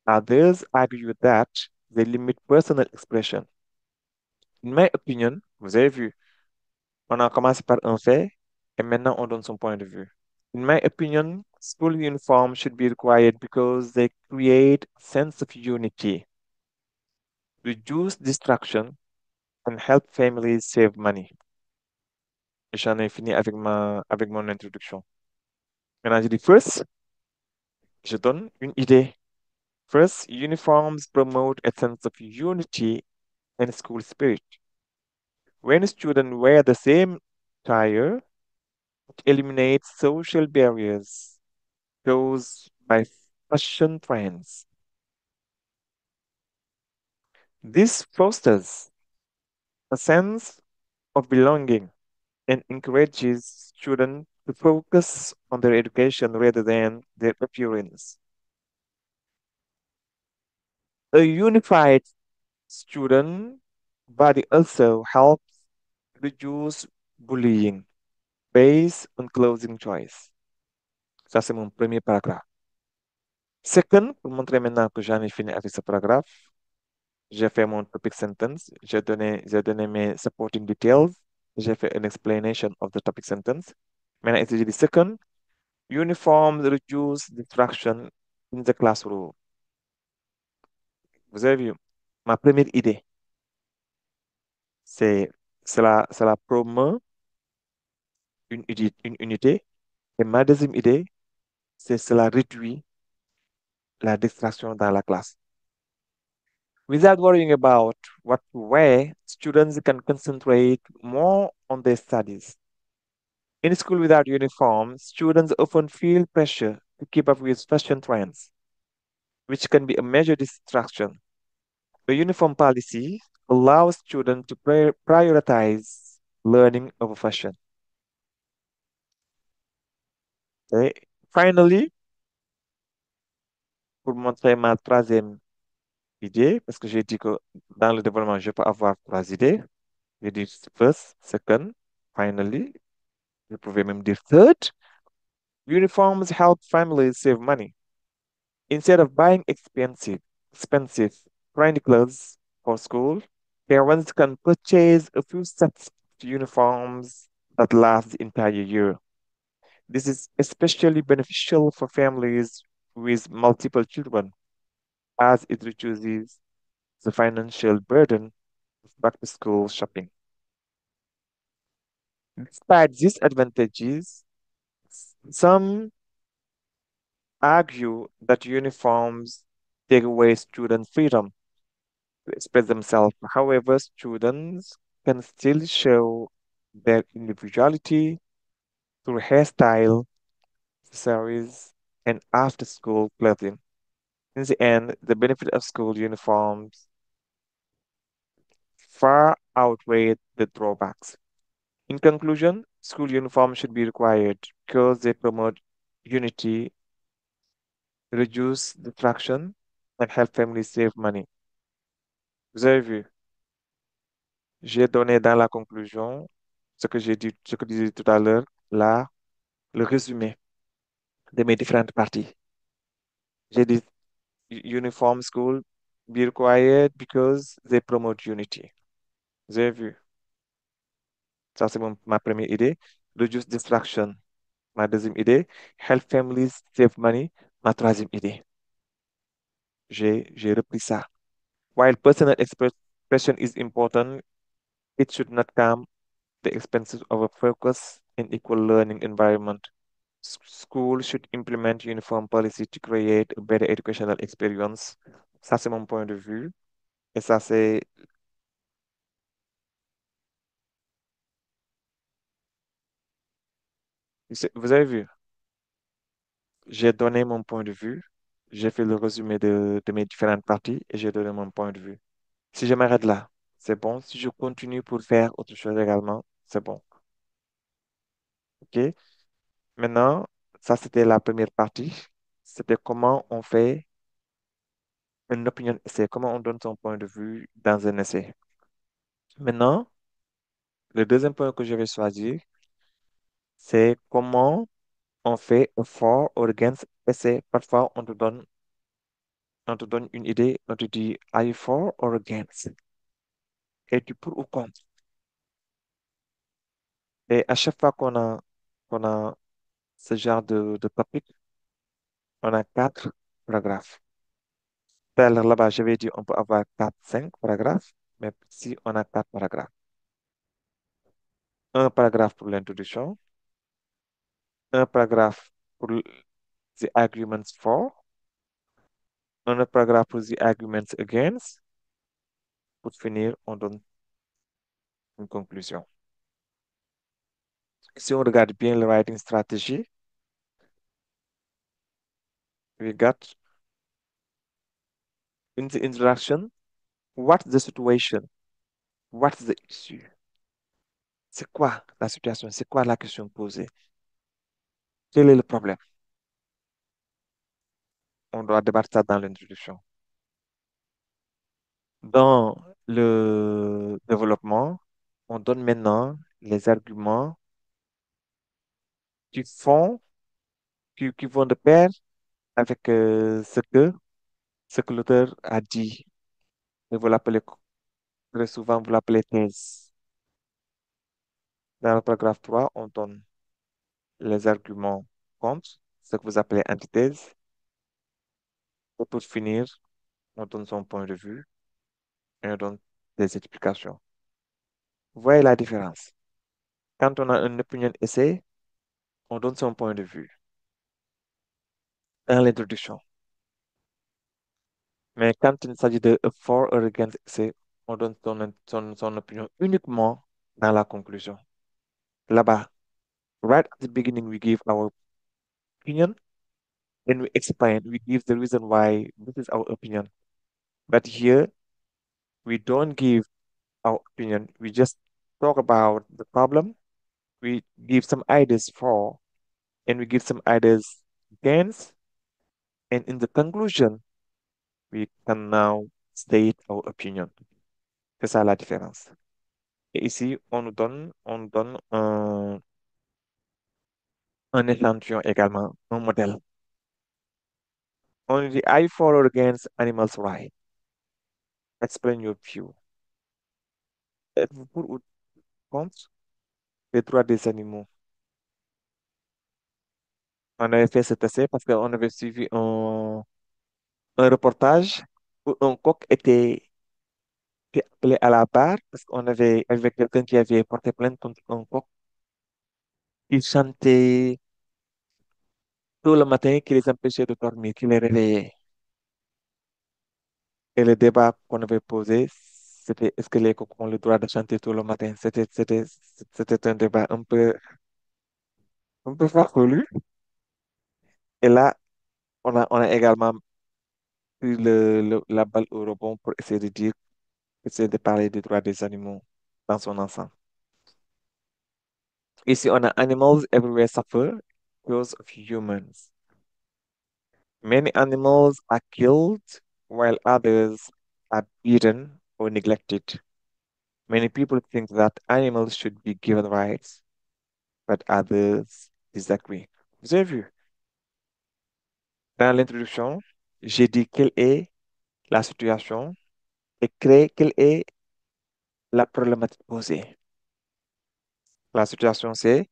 others argue that they limit personal expression. In my opinion, vous avez vu, on a commencé par un fait et maintenant on donne son point de vue. In my opinion, school uniforms should be required because they create a sense of unity, reduce distraction, and help families save money. J'en ai fini avec mon introduction. Maintenant, je dis first, je donne une idée. First, uniforms promote a sense of unity and school spirit. When students wear the same attire, it eliminates social barriers caused by fashion trends. This fosters a sense of belonging and encourages students to focus on their education rather than their appearance. A unified student body also helps reduce bullying based on clothing choice. Ça, c'est mon premier paragraphe. Second, pour montrer maintenant que j'en ai fini avec ce paragraphe, j'ai fait mon topic sentence, j'ai donné mes supporting details, j'ai fait an explanation of the topic sentence. Maintenant, ici, j'ai dit second, uniforms reduce distraction in the classroom. Vous avez vu, ma première idée, c'est cela promeut une unité. Et ma deuxième idée, c'est cela réduit la distraction dans la classe. Without worrying about what to wear, students can concentrate more on their studies. In school without uniform, students often feel pressure to keep up with fashion trends, which can be a major distraction. The uniform policy allows students to prioritize learning over fashion. Okay. Finally, pour montrer ma troisième idée, parce que j'ai dit que dans le développement, je peux avoir trois idées. J'ai dit first, second, finally. Je pouvais même dire third. Uniforms help families save money. Instead of buying expensive trendy clothes for school, parents can purchase a few sets of uniforms that last the entire year. This is especially beneficial for families with multiple children, as it reduces the financial burden of back-to-school shopping. Despite these advantages, some argue that uniforms take away student freedom to express themselves. However, students can still show their individuality through hairstyle, accessories, and after-school clothing. In the end, the benefit of school uniforms far outweigh the drawbacks. In conclusion, school uniforms should be required because they promote unity, reduce distraction, and help families save money. Vous avez vu, j'ai donné dans la conclusion ce que j'ai dit, ce que je disais tout à l'heure, là, le résumé de mes différentes parties. J'ai dit uniform school be required because they promote unity. Vous avez vu, ça c'est ma première idée. Reduce distraction, ma deuxième idée. Help families save money, ma troisième idée. j'ai repris ça. While personal expression is important, it should not come the expenses of a focus and equal learning environment. School should implement uniform policy to create a better educational experience. Ça, c'est mon point de vue. Et ça, c'est... Vous avez vu, j'ai donné mon point de vue. J'ai fait le résumé de mes différentes parties et j'ai donné mon point de vue. Si je m'arrête là, c'est bon. Si je continue pour faire autre chose également, c'est bon. OK? Maintenant, ça, c'était la première partie. C'était comment on fait une opinion essai, comment on donne son point de vue dans un essai. Maintenant, le deuxième point que je vais choisir, c'est comment on fait un for or against essai. Parfois, on te donne une idée, on te dit, are you for or against? Es-tu pour ou contre? Et à chaque fois qu'on a ce genre de topic, on a quatre paragraphes. Tout à l'heure, là-bas, j'avais dit on peut avoir quatre, cinq paragraphes, mais ici, on a quatre paragraphes. Un paragraphe pour l'introduction, un paragraphe pour the arguments for, un autre paragraphe pour the arguments against. Pour finir, on donne une conclusion. Si on regarde bien le writing strategy, we got in the introduction, what's the situation? What's the issue? C'est quoi la situation? C'est quoi la question posée? Quel est le problème? On doit débattre ça dans l'introduction. Dans le développement, on donne maintenant les arguments qui font, qui vont de pair avec ce que l'auteur a dit. Et vous l'appelez très souvent, vous l'appelez thèse. Dans le paragraphe 3, on donne les arguments contre, ce que vous appelez antithèse. Et pour finir, on donne son point de vue et on donne des explications. Vous voyez la différence? Quand on a une opinion essai, on donne son point de vue dans l'introduction. Mais quand il s'agit de a for or against essai, on donne son opinion uniquement dans la conclusion. Là-bas, right at the beginning, we give our opinion and we explain, we give the reason why this is our opinion. But here, we don't give our opinion. We just talk about the problem. We give some ideas for, and we give some ideas against. And in the conclusion, we can now state our opinion. C'est ça la différence. Et ici, on nous donne un échantillon également, un modèle. On nous dit, I for or against animals' rights. Explain your view. Êtes-vous pour ou contre les droits des animaux? On avait fait cet essai parce qu'on avait suivi un reportage où un coq était appelé à la barre parce qu'on avait quelqu'un qui avait porté plainte contre un coq. Il chantait tout le matin qui les empêchait de dormir, qui les réveillait. Et le débat qu'on avait posé, c'était est-ce que les coqs ont le droit de chanter tout le matin? C'était un débat un peu farfelu. Et là, on a également pris la balle au rebond pour essayer de parler des droits des animaux dans son ensemble. Ici, on a animals everywhere suffer because of humans. Many animals are killed while others are beaten or neglected. Many people think that animals should be given rights, but others disagree. Vous avez vu, dans l'introduction, j'ai dit quelle est la situation et créé quelle est la problématique posée. La situation, c'est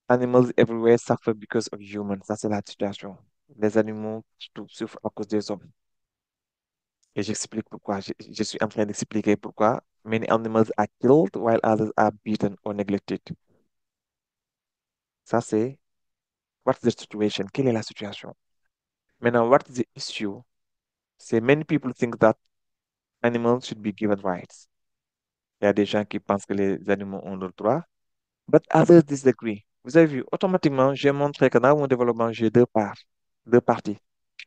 animals everywhere suffer because of humans. Ça, c'est la situation. Les animaux souffrent à cause des hommes. Et j'explique pourquoi. Je suis en train d'expliquer pourquoi many animals are killed while others are beaten or neglected. Ça, c'est what's the situation? Quelle est la situation? Maintenant, what is the issue? C'est many people think that animals should be given rights. Il y a des gens qui pensent que les animaux ont leurs droits, but others disagree. Vous avez vu, automatiquement, j'ai montré que dans mon développement, j'ai deux parts, deux parties.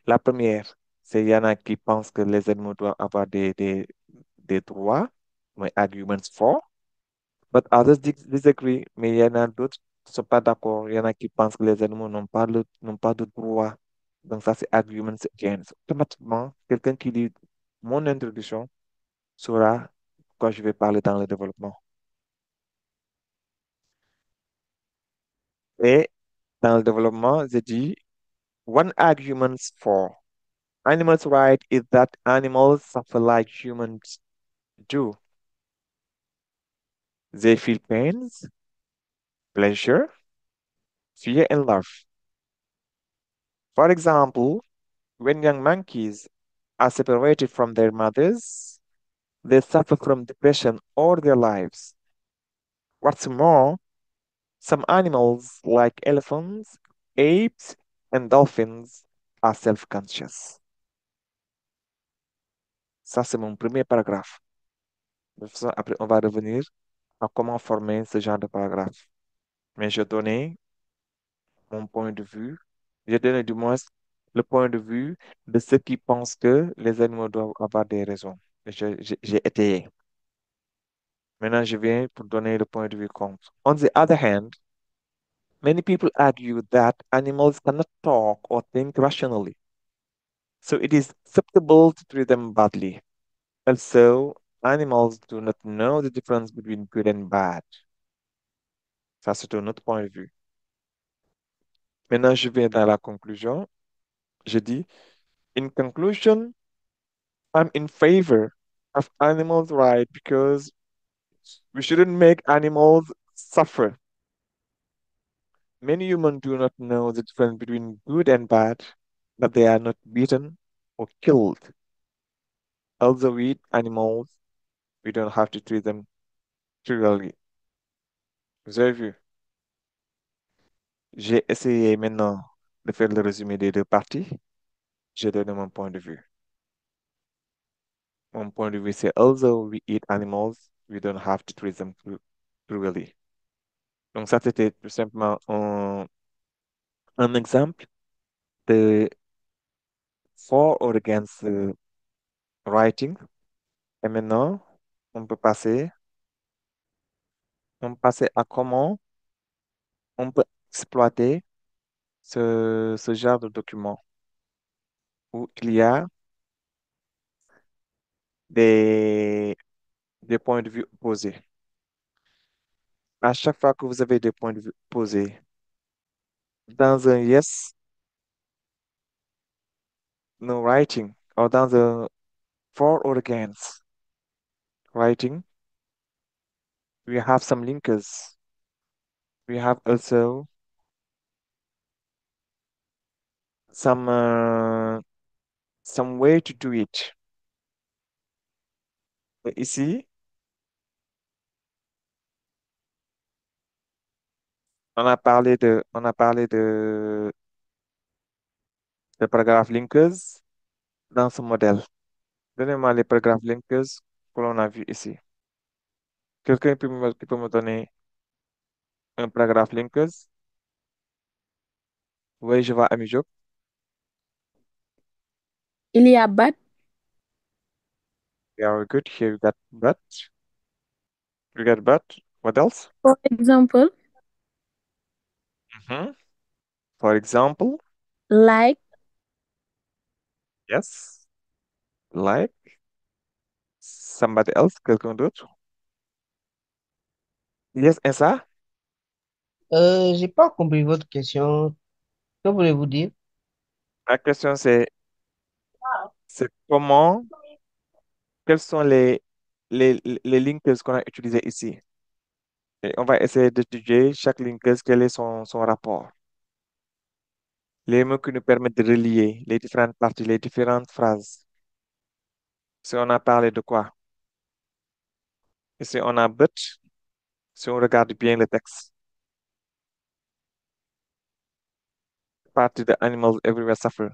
La première, c'est il y en a qui pensent que les animaux doivent avoir des droits, mais arguments for, but others disagree. Mais il y en a d'autres qui ne sont pas d'accord. Il y en a qui pensent que les animaux n'ont pas de droits. Donc ça, c'est arguments against. Automatiquement, quelqu'un qui lit mon introduction saura quoi je vais parler dans le développement. Et dans le développement, je dis, one argument for animals' right is that animals suffer like humans do. They feel pains, pleasure, fear, and love. For example, when young monkeys are separated from their mothers, they suffer from depression all their lives. What's more, some animals like elephants, apes, and dolphins are self-conscious. Ça, c'est mon premier paragraphe. De toute façon, après, on va revenir à comment former ce genre de paragraphe. Mais je donnais mon point de vue, j'ai donné du moins le point de vue de ceux qui pensent que les animaux doivent avoir des raisons. Et j'ai étayé. Maintenant, je viens pour donner le point de vue contre. On the other hand, many people argue that animals cannot talk or think rationally, so it is acceptable to treat them badly. Also, animals do not know the difference between good and bad. Ça, c'est un autre point de vue. Maintenant, je viens dans la conclusion. Je dis, in conclusion, I'm in favor of animals' rights because we shouldn't make animals suffer. Many humans do not know the difference between good and bad, but they are not beaten or killed. Although we eat animals, we don't have to treat them cruelly. Vous avez vu? J'ai essayé maintenant de faire le résumé des deux parties. J'ai donné mon point de vue. Mon point de vue, c'est although we eat animals, we don't have to treat them cruelly. Donc ça, c'était tout simplement un exemple de for or against writing. Et maintenant, on peut passer, on peut passer à comment on peut exploiter ce genre de document où il y a des, des points de vue opposés. À chaque fois que vous avez des points de vue opposés, dans un yes, no writing, or dans un for or against writing, we have some linkers. We have also some way to do it. Et ici, on a parlé de paragraphe linkers dans ce modèle. Donnez-moi les paragraphes linkers que l'on a vu ici. Quelqu'un qui peut me donner un paragraphe linkers? Oui, je vois Amijo. Il y a but, Very good. Here you got but. You got but. What else? for example, Mhm. For example, like, yes. Like somebody else, quelqu'un d'autre. Yes, et ça? J'ai pas compris votre question. Que voulez-vous dire? La question c'est comment, quels sont les linkers qu'on a utilisés ici? Et on va essayer d'étudier chaque linkers, quel est son rapport. Les mots qui nous permettent de relier les différentes parties, les différentes phrases. Si on a parlé de quoi? Ici, on a but. Si on regarde bien le texte. Partie de animals everywhere suffer.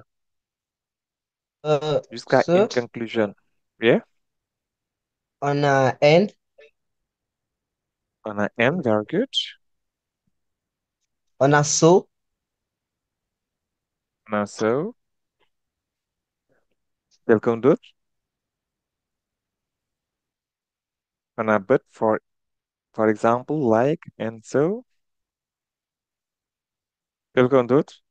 Jusqu'à So une conclusion. Yeah? on a and, On a and, very good. on a so, On a so. Quelqu'un d'autre? On a but for example, like and so. Quelqu'un d'autre?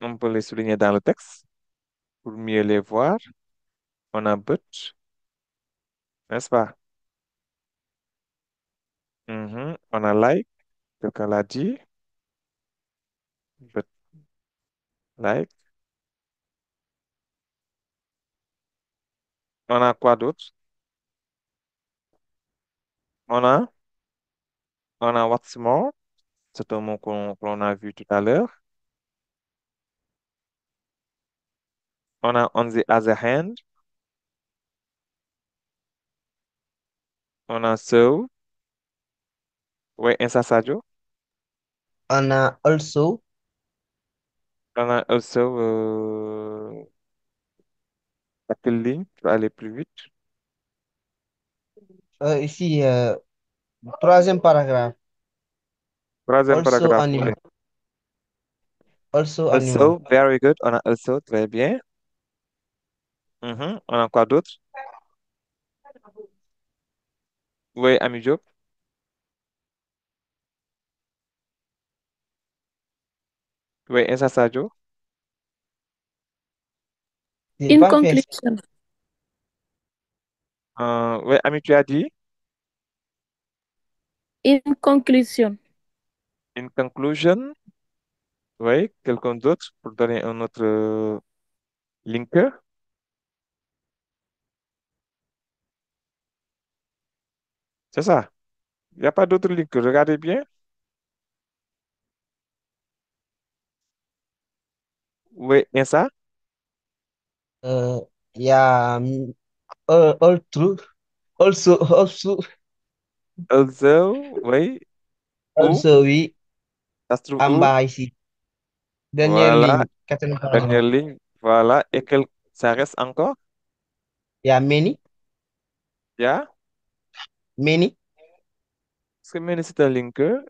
On peut les souligner dans le texte pour mieux les voir. On a but, n'est-ce pas? Mhm. On a like, quelqu'un l'a dit. But like. On a quoi d'autre? On a, on a what's more. C'est un mot qu'on a vu tout à l'heure. On a on the other hand. On a so. Oui, un Sadio. on a also, On a also à quelle ligne? Tu vas aller plus vite. ici, troisième paragraphe, Troisième also paragraphe. Oui. animal, also animal. Also, very good. On a also, très bien. Mhm. On a quoi d'autre? Oui, Ami Diop. Oui, un Sadio. J'ai In pas fait exprès. conclusion, Oui, Ami, tu as dit in conclusion, in conclusion. Oui, quelqu'un d'autre pour donner un autre linker. C'est ça. Il n'y a pas d'autre linker. Regardez bien. Oui, un ça. Euh, Il y a all true, also, Also, oui. Où? also, oui, Ça se trouve en où? bas ici. Dernière Voilà, ligne, quatrième dernière paragraphe. ligne. Voilà. Et ça reste encore? Il y a many, Il y a? many, Est-ce que many c'est un linker?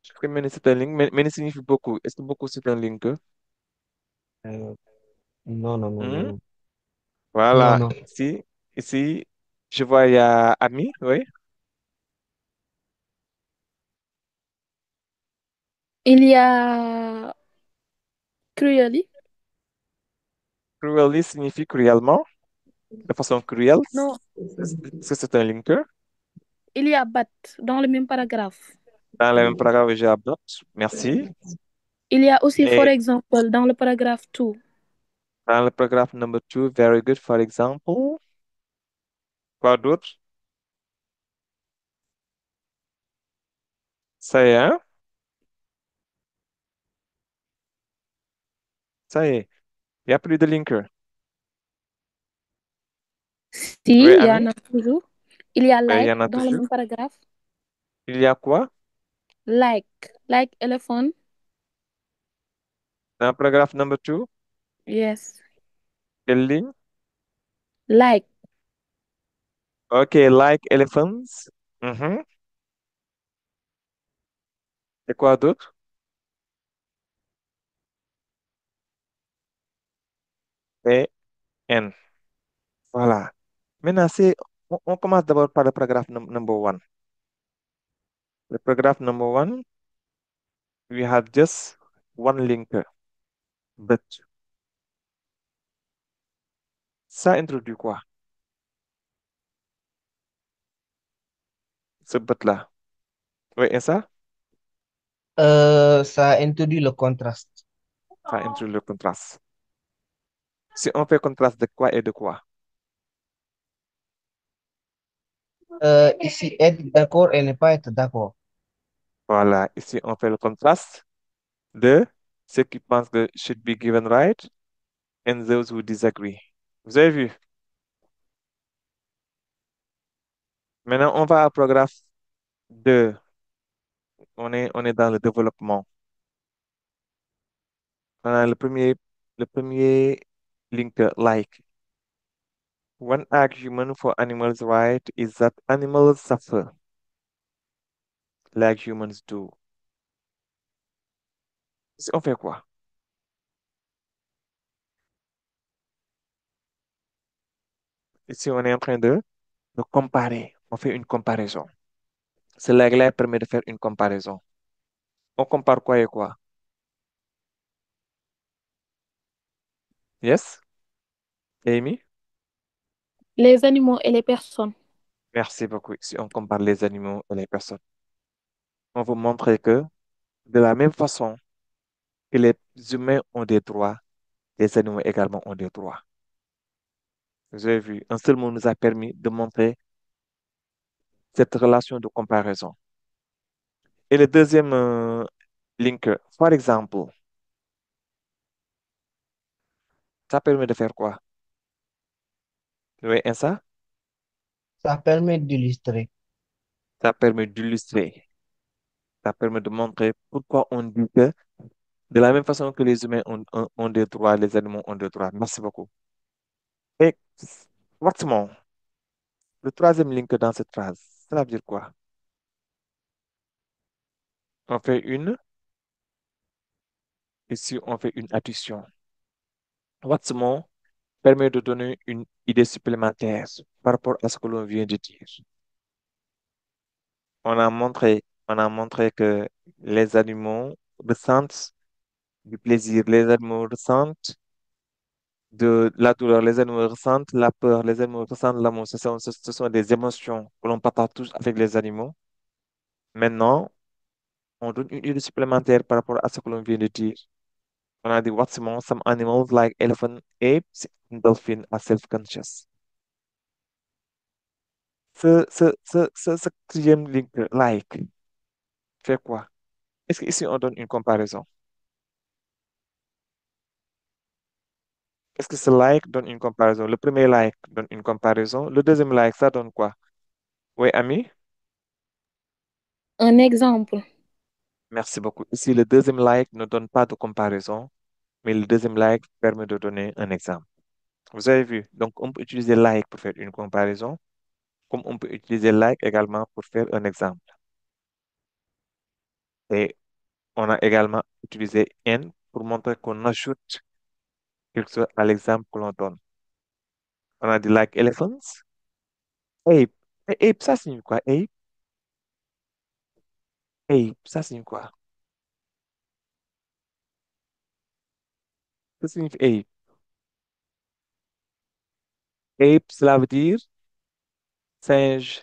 Est-ce que many c'est un link? Many signifie beaucoup. Est-ce que beaucoup c'est un linker? euh, non, non, non, non, Hmm? non, non, Voilà. non. Ici, je vois, il y a Ami, oui. il y a cruelly. Cruelly signifie cruellement, de façon cruelle. Non, Est-ce que c'est un linker? il y a but dans le même paragraphe. Dans le même paragraphe, j'ai abort. Merci. Il y a aussi, for Et example, dans le paragraphe 2. dans le paragraphe number 2, very good, for example. Quoi d'autre? Ça y est, hein? Ça y est. Il n'y a plus de linker. Si, Oui, il y en Ami? a toujours. Il y a Oui, il y like en a dans le toujours. même paragraphe. Il y a quoi? Like elephant. Dans le paragraphe number 2, Yes. quelle ligne? Like. Ok, like elephants. Mhm. Et quoi d'autre? Et N. Voilà. Maintenant, on commence d'abord par le paragraphe number 1. Le paragraphe number 1, we have just one linker, but. Ça introduit quoi? Ce but-là. Oui, et Ça introduit le contraste. ça introduit le contraste. Si on fait contraste de quoi et de quoi? Ici, être d'accord et ne pas être d'accord. Voilà, ici on fait le contraste de ceux qui pensent que should be given right, and those who disagree. Vous avez vu? Maintenant, on va au paragraphe 2. On est dans le développement. Voilà, le premier link, like. One argument for animals' rights is that animals suffer like humans do. Ici, on fait quoi? Ici, on est en train de comparer. On fait une comparaison. Ce lag-là permet de faire une comparaison. On compare quoi et quoi? Yes? Amy? Les animaux et les personnes. Merci beaucoup. Ici, on compare les animaux et les personnes. On vous montre que de la même façon que les humains ont des droits, les animaux également ont des droits. Vous avez vu, un seul mot nous a permis de montrer cette relation de comparaison. Et le deuxième link, par exemple, ça permet de faire quoi? Oui, et Ça permet d'illustrer. ça permet d'illustrer, ça permet de montrer pourquoi on dit que de la même façon que les humains ont des droits, les animaux ont des droits. Merci beaucoup. Et what's more, le troisième link dans cette phrase, ça veut dire quoi? On fait ici on fait une addition. What's more permet de donner une idée supplémentaire par rapport à ce que l'on vient de dire. On a montré que les animaux ressentent du plaisir, les animaux ressentent de la douleur, les animaux ressentent la peur, les animaux ressentent l'amour. Ce sont des émotions que l'on partage tous avec les animaux. Maintenant, on donne une idée supplémentaire par rapport à ce que l'on vient de dire. On a dit, what's more, some animals like elephant, apes, and dolphins are self-conscious. Ce quatrième link, like, fait quoi? Est-ce qu'ici, on donne une comparaison? Est-ce que ce like donne une comparaison? Le premier like donne une comparaison. Le deuxième like, ça donne quoi? Oui, ami? Un exemple. Merci beaucoup. Ici, le deuxième like ne donne pas de comparaison, mais le deuxième like permet de donner un exemple. Vous avez vu? Donc, on peut utiliser like pour faire une comparaison, comme on peut utiliser like également pour faire un exemple. Et on a également utilisé and pour montrer qu'on ajoute quelque chose à l'exemple que l'on donne. On a dit like elephants, ape. Et ape, ça signifie quoi? Ape, ape, ça signifie quoi? Ça signifie ape. Ape, cela veut dire singe.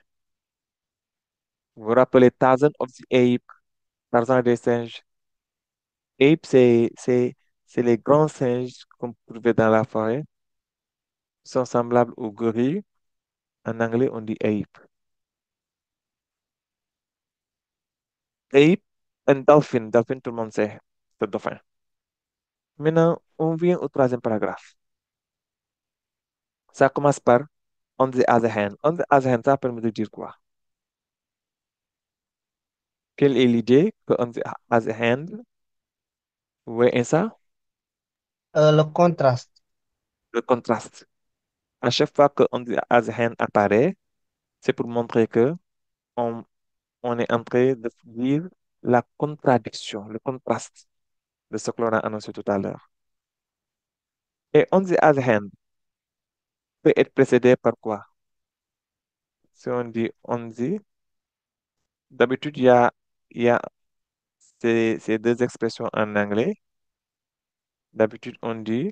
Vous vous rappelez Tarzan of the Ape, Tarzan des singes. Ape, c'est les grands singes qu'on peut trouver dans la forêt. Ils sont semblables aux gorilles. En anglais, on dit ape. Ape and dolphin. Dolphin, tout le monde sait. C'est dauphin. Maintenant, on vient au troisième paragraphe. Ça commence par on the other hand. On the other hand, ça permet de dire quoi? Quelle est l'idée que on the other hand? Oui, et ça? Le contraste. Le contraste. À chaque fois que on the other hand apparaît, c'est pour montrer que on, on est en train de dire la contradiction, le contraste de ce que l'on a annoncé tout à l'heure. Et on the other hand peut être précédé par quoi? Si on dit on the, d'habitude, il y a ces deux expressions en anglais. D'habitude, on dit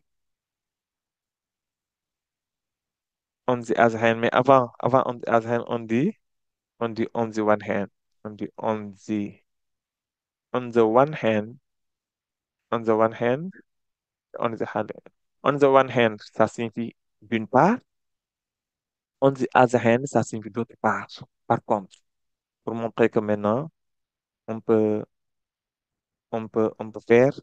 on the other hand, mais avant on the other hand, on dit on the one hand. On dit on the one hand, on the one hand, on the hand. On the one hand, ça signifie d'une part. On the other hand, ça signifie d'autre part. Par contre, pour montrer que maintenant, on peut, on peut faire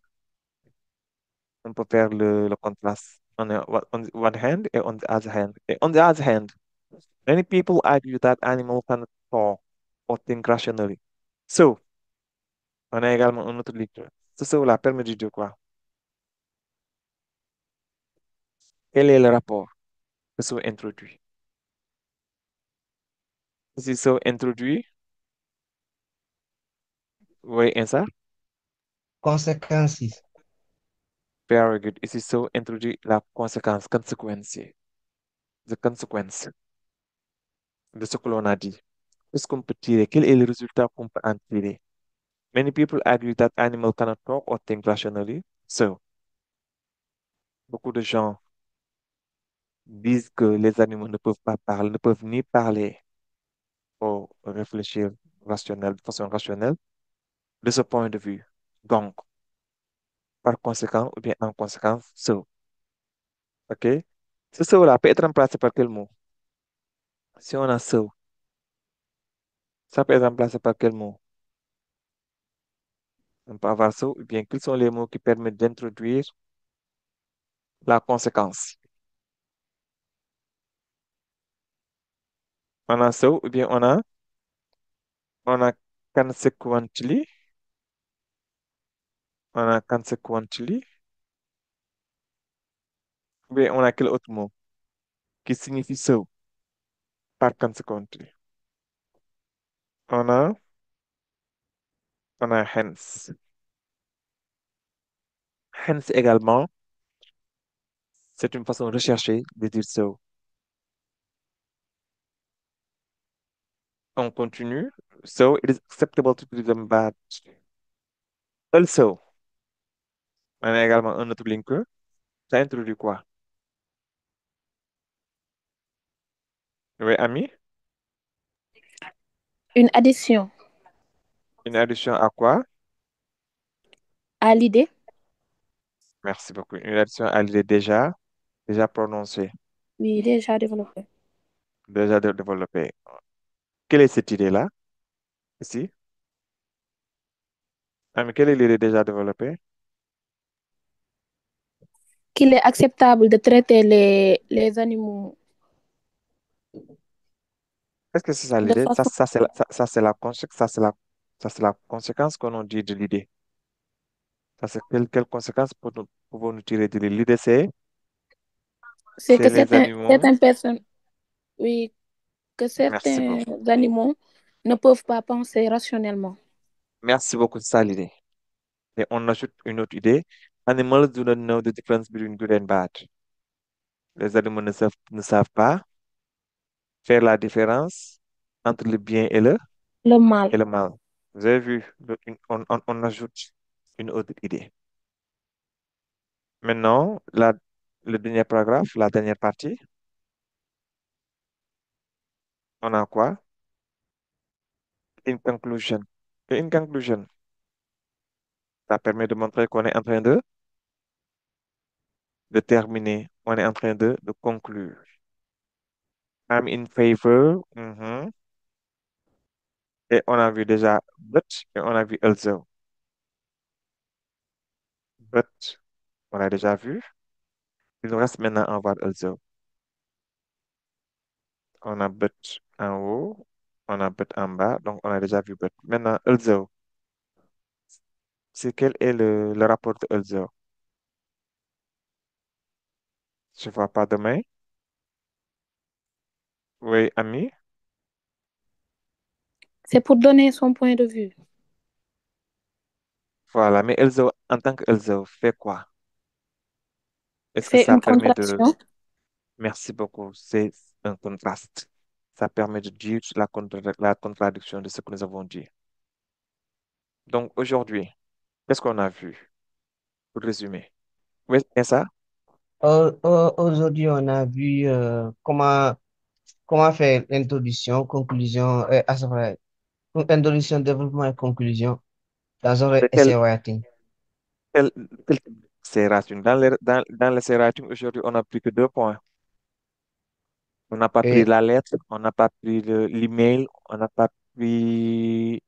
On peut faire le contraste. On the one hand et on the other hand. Et on the other hand, many people argue that animals cannot talk or think rationally. So, on a également un autre livre. Cela permet de dire quoi? Quel est le rapport que sont introduit? Si sont introduit, oui, et ça? Consequences. Very good. Ici, so introduit la conséquence, consequence, the consequence de ce que l'on a dit. Qu'est-ce qu'on peut tirer? Quel est le résultat qu'on peut en tirer? Many people argue that animals cannot talk or think rationally. So, beaucoup de gens disent que les animaux ne peuvent pas parler, ne peuvent ni parler ou réfléchir de façon rationnelle de ce point de vue. Donc, par conséquent, ou bien en conséquence, so. OK? Ce so-là peut être remplacé par quel mot? Si on a so, ça peut être remplacé par quel mot? On peut avoir so, ou bien quels sont les mots qui permettent d'introduire la conséquence? On a so, ou bien on a consequently, on a consequently, ou bien on a quel autre mot qui signifie so, par consequently? On a, on a hence. Hence également, c'est une façon recherchée de dire so. On continue. So, it is acceptable to do them bad. Also, on a également un autre link. Ça introduit quoi? Oui, ami? Une addition Une addition à quoi? à l'idée. Merci beaucoup. Une addition à l'idée déjà prononcée, Oui, déjà développé. déjà développée. Quelle est cette idée-là? Ici? Ami, quelle est l'idée déjà développée? Qu'il est acceptable de traiter les animaux Est-ce que c'est ça de l'idée? façon... Ça, c'est la, ça, c'est la conséquence qu'on dit de l'idée. Ça, c'est quelle conséquence pouvons-nous tirer de l'idée? L'idée, C'est c'est que les animaux. certaines personnes, oui, que Merci certains beaucoup. animaux ne peuvent pas penser rationnellement. Merci beaucoup, c'est ça l'idée. Et on ajoute une autre idée. Animals do not know the difference between good and bad. Les animaux ne savent pas faire la différence entre le bien Le mal. et le mal. Vous avez vu, on ajoute une autre idée. Maintenant, le dernier paragraphe, la dernière partie, on a quoi? In conclusion. Et in conclusion, ça permet de montrer qu'on est en train de terminer, on est en train de conclure. I'm in favor. Mhm. Et on a vu déjà but et on a vu also. But, on a déjà vu. Il nous reste maintenant à voir also. On a but en haut, on a but en bas, donc on a déjà vu but. Maintenant, also. C'est quel est le rapport de also? Je vois pas de main. Oui, ami. C'est pour donner son point de vue. Voilà, mais also, en tant que also, fait quoi? Est-ce que C'est ça une permet de... contraction. Merci beaucoup. C'est un contraste. Ça permet de dire la contradiction de ce que nous avons dit. Donc aujourd'hui, qu'est-ce qu'on a vu? Pour résumer. Oui, c'est ça? Aujourd'hui, on a vu comment faire l'introduction, conclusion, c'est vrai, introduction, développement et conclusion dans un De essai writing. quel, quel type d'essai writing? Dans l'essai writing, aujourd'hui, on n'a plus que 2 points. On n'a pas pris Et, la lettre, on n'a pas pris l'email, on n'a pas pris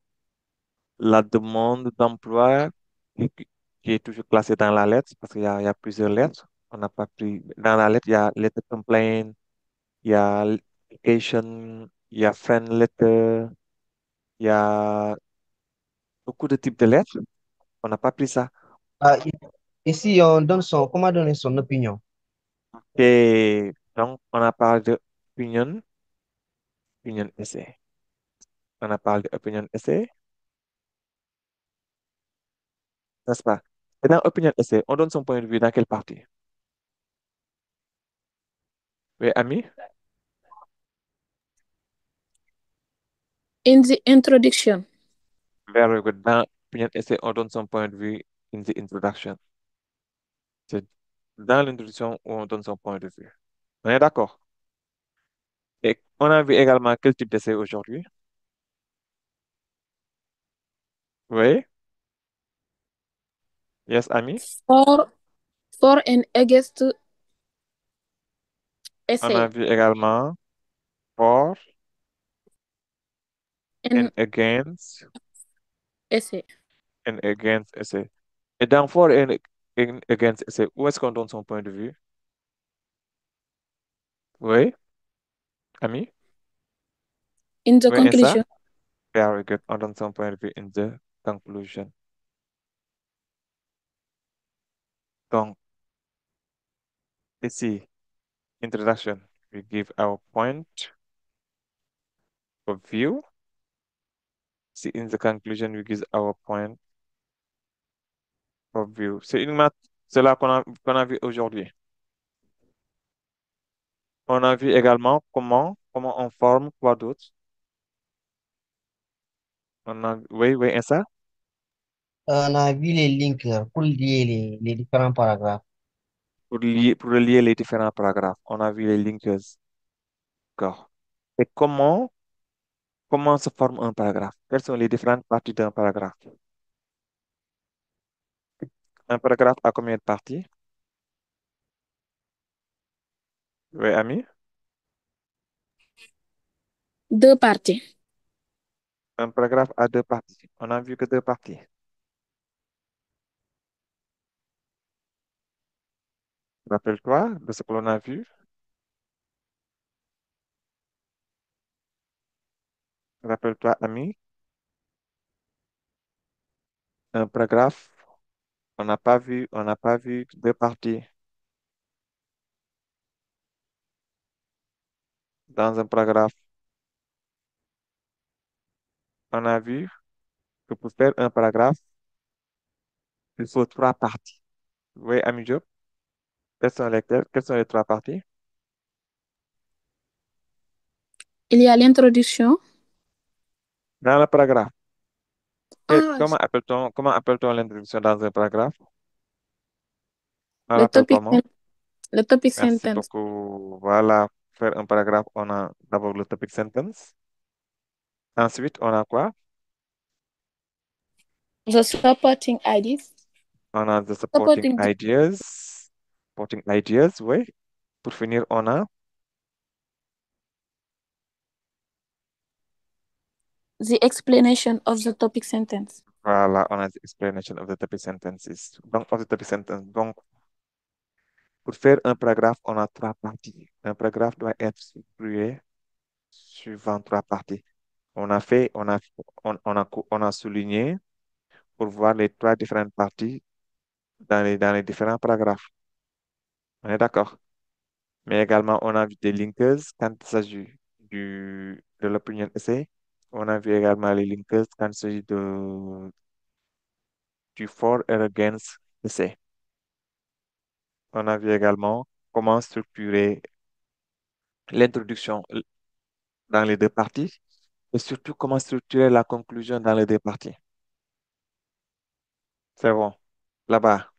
la demande d'emploi. qui est toujours classé dans la lettre parce qu'il y a plusieurs lettres. On n'a pas pris. Dans la lettre, il y a letter complaint, il y a application, il y a friend letter, il y a beaucoup de types de lettres. On n'a pas pris ça. Ah, ici, on donne comment donner son opinion? Et donc, on a parlé de opinion, opinion essay. On a parlé de opinion essay, n'est-ce pas? Et dans opinion essay, on donne son point de vue dans quelle partie? Oui, ami? In the introduction. Very good. Dans opinion essay, on donne son point de vue in the introduction. C'est dans l'introduction où on donne son point de vue. On est d'accord? Et on a vu également quel type d'essai aujourd'hui? Oui? Yes, ami? For for and against On a essay. vu également for and And essay. against essai. Et dans for and against essai, où est-ce qu'on donne son point de vue? Oui, ami? In the Oui, et ça? conclusion. Very good. On donne son point de vue in the conclusion. Donc, ici, introduction, we give our point of view. See, in the conclusion, we give our point of view. C'est uniquement cela qu'on a vu aujourd'hui. On a vu également comment on forme quoi d'autre. Oui, oui, et ça? On a vu les links pour lier les différents paragraphes. Pour lier les différents paragraphes, on a vu les linkers. D'accord. Et comment se forme un paragraphe? Quelles sont les différentes parties d'un paragraphe? Un paragraphe a combien de parties? Oui, ami? Deux parties. Un paragraphe a deux parties. On a vu que deux parties. Rappelle-toi de ce que l'on a vu. Rappelle-toi, ami. Un paragraphe, on n'a pas vu deux parties. Dans un paragraphe, on a vu que pour faire un paragraphe, il faut trois parties. Oui, ami Job, quelles sont les trois parties? Il y a l'introduction. Dans le paragraphe, Ah, comment appelle-t-on l'introduction dans un paragraphe? On le l'appelle topic, comment? le topic Merci sentence. beaucoup. Voilà, pour faire un paragraphe, on a d'abord le topic sentence. Ensuite, on a quoi? The supporting ideas. On a the supporting Supporting ideas. Supporting ideas, oui. Pour finir, on a, the explanation of the topic sentence. voilà, on a the explanation of the topic sentences. Donc, of the topic sentence. Donc, pour faire un paragraphe, on a trois parties. Un paragraphe doit être structuré suivant trois parties. On a fait, on a souligné pour voir les trois différentes parties dans les différents paragraphes. On est d'accord? Mais également, on a vu des linkers quand il s'agit de l'opinion essay. On a vu également les linkers quand il s'agit du for and against essay. On a vu également comment structurer l'introduction dans les deux parties et surtout comment structurer la conclusion dans les deux parties. C'est bon. Là-bas,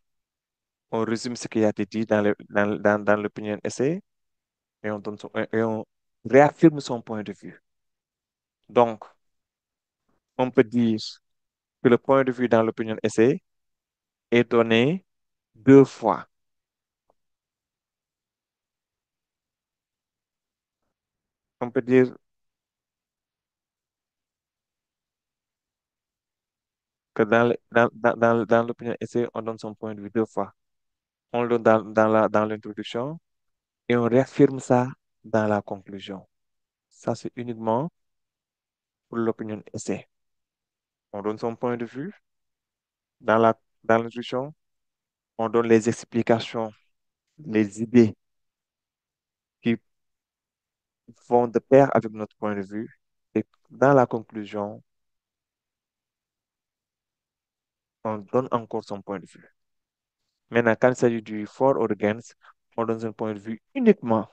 on résume ce qui a été dit dans l'opinion essay et et on réaffirme son point de vue. Donc, on peut dire que le point de vue dans l'opinion essay est donné deux fois. On peut dire, que dans l'opinion essai, on donne son point de vue deux fois. On le donne dans l'introduction et on réaffirme ça dans la conclusion. Ça, c'est uniquement pour l'opinion essai. On donne son point de vue dans dans l'introduction, on donne les explications, les idées qui vont de pair avec notre point de vue. Et dans la conclusion, on donne encore son point de vue. Maintenant, quand il s'agit du for or against, on donne un point de vue uniquement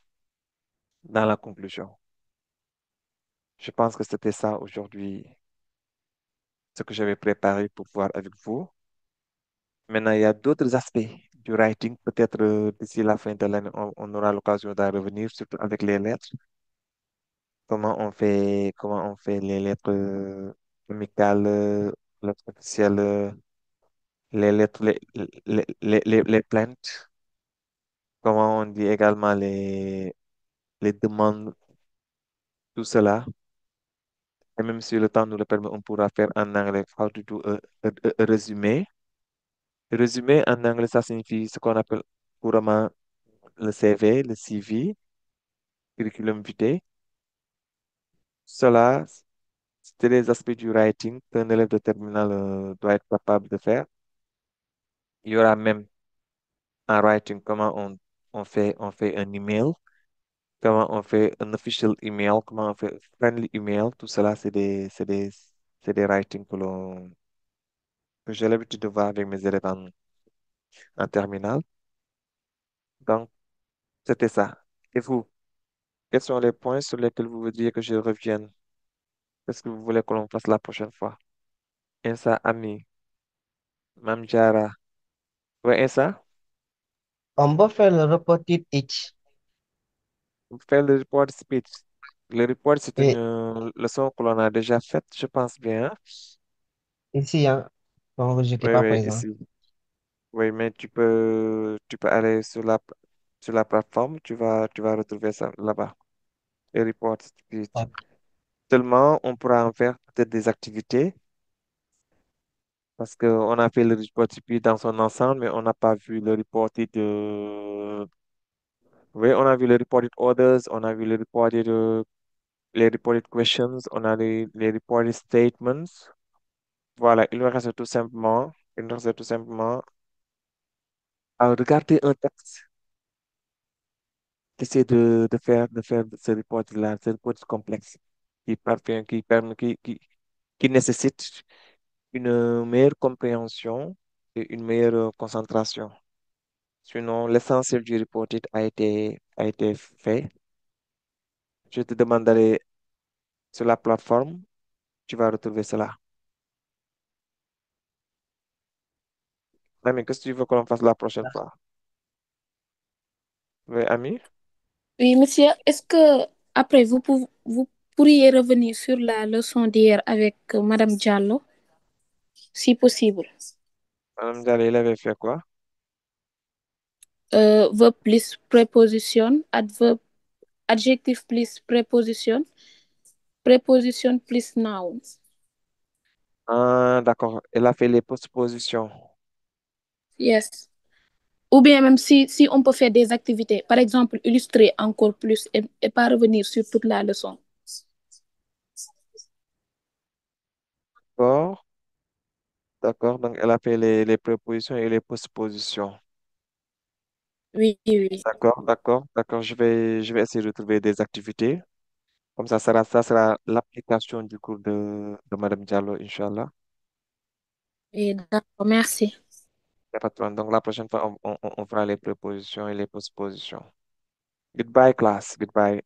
dans la conclusion. Je pense que c'était ça aujourd'hui, ce que j'avais préparé pour voir avec vous. Maintenant, il y a d'autres aspects du writing. Peut-être d'ici la fin de l'année, on aura l'occasion d'en revenir, surtout avec les lettres. Comment on fait les lettres amicales, lettres officielles, les lettres, les plaintes. Comment on dit également les demandes, tout cela. Et même si le temps nous le permet, on pourra faire en anglais how to do a résumé. Résumé en anglais, ça signifie ce qu'on appelle couramment le CV, le CV, curriculum vitae. Cela, c'est les aspects du writing qu'un élève de terminale doit être capable de faire. Il y aura même en writing comment on fait un email, comment on fait un official email, comment on fait un friendly email. Tout cela, c'est des writings que j'ai l'habitude de voir avec mes élèves en terminale. Donc, c'était ça. Et vous, quels sont les points sur lesquels vous voudriez que je revienne? Qu'est-ce que vous voulez que l'on fasse la prochaine fois? Insa, Ami, Mamjara. Ouais, Insa, On va faire le reported each. vous faites le report speech. Le report, c'est une Et leçon que l'on a déjà faite, je pense bien, hein. ici, hein, donc je n'étais Oui, pas oui, présent. ici. Oui, mais tu peux aller sur la plateforme, tu vas retrouver ça là-bas. Le report speech. D'accord. Seulement, on pourra en faire peut-être des activités parce qu'on a fait le report speech dans son ensemble, mais on n'a pas vu le reported. Oui, on a vu le reported orders, on a vu les reported questions, on a les reported statements. Voilà, il nous reste tout simplement à regarder un texte, essayer de faire ce report-là, ce report complexe qui parvient, qui permet, qui nécessite une meilleure compréhension et une meilleure concentration. Sinon, l'essentiel du reported a été fait. Je te demanderai sur la plateforme, tu vas retrouver cela. Ami, qu'est-ce que tu veux qu'on fasse la prochaine fois? Oui, ami? Oui, monsieur, est-ce que après vous pourriez revenir sur la leçon d'hier avec Madame Diallo, si possible? Madame Diallo, il avait fait quoi? Verb plus preposition, adjective plus preposition, preposition plus noun. Ah, d'accord. Elle a fait les postpositions. Yes. Ou bien même si on peut faire des activités, par exemple, illustrer encore plus et pas revenir sur toute la leçon. D'accord. D'accord. Donc, elle a fait les prépositions et les postpositions. Oui, oui. D'accord, d'accord, d'accord. Je vais essayer de trouver des activités. Comme ça sera l'application du cours de Madame Diallo, Inch'Allah. Et d'accord, merci. Y a pas de problème. Donc, la prochaine fois, on fera les prépositions et les postpositions. Goodbye, class. Goodbye.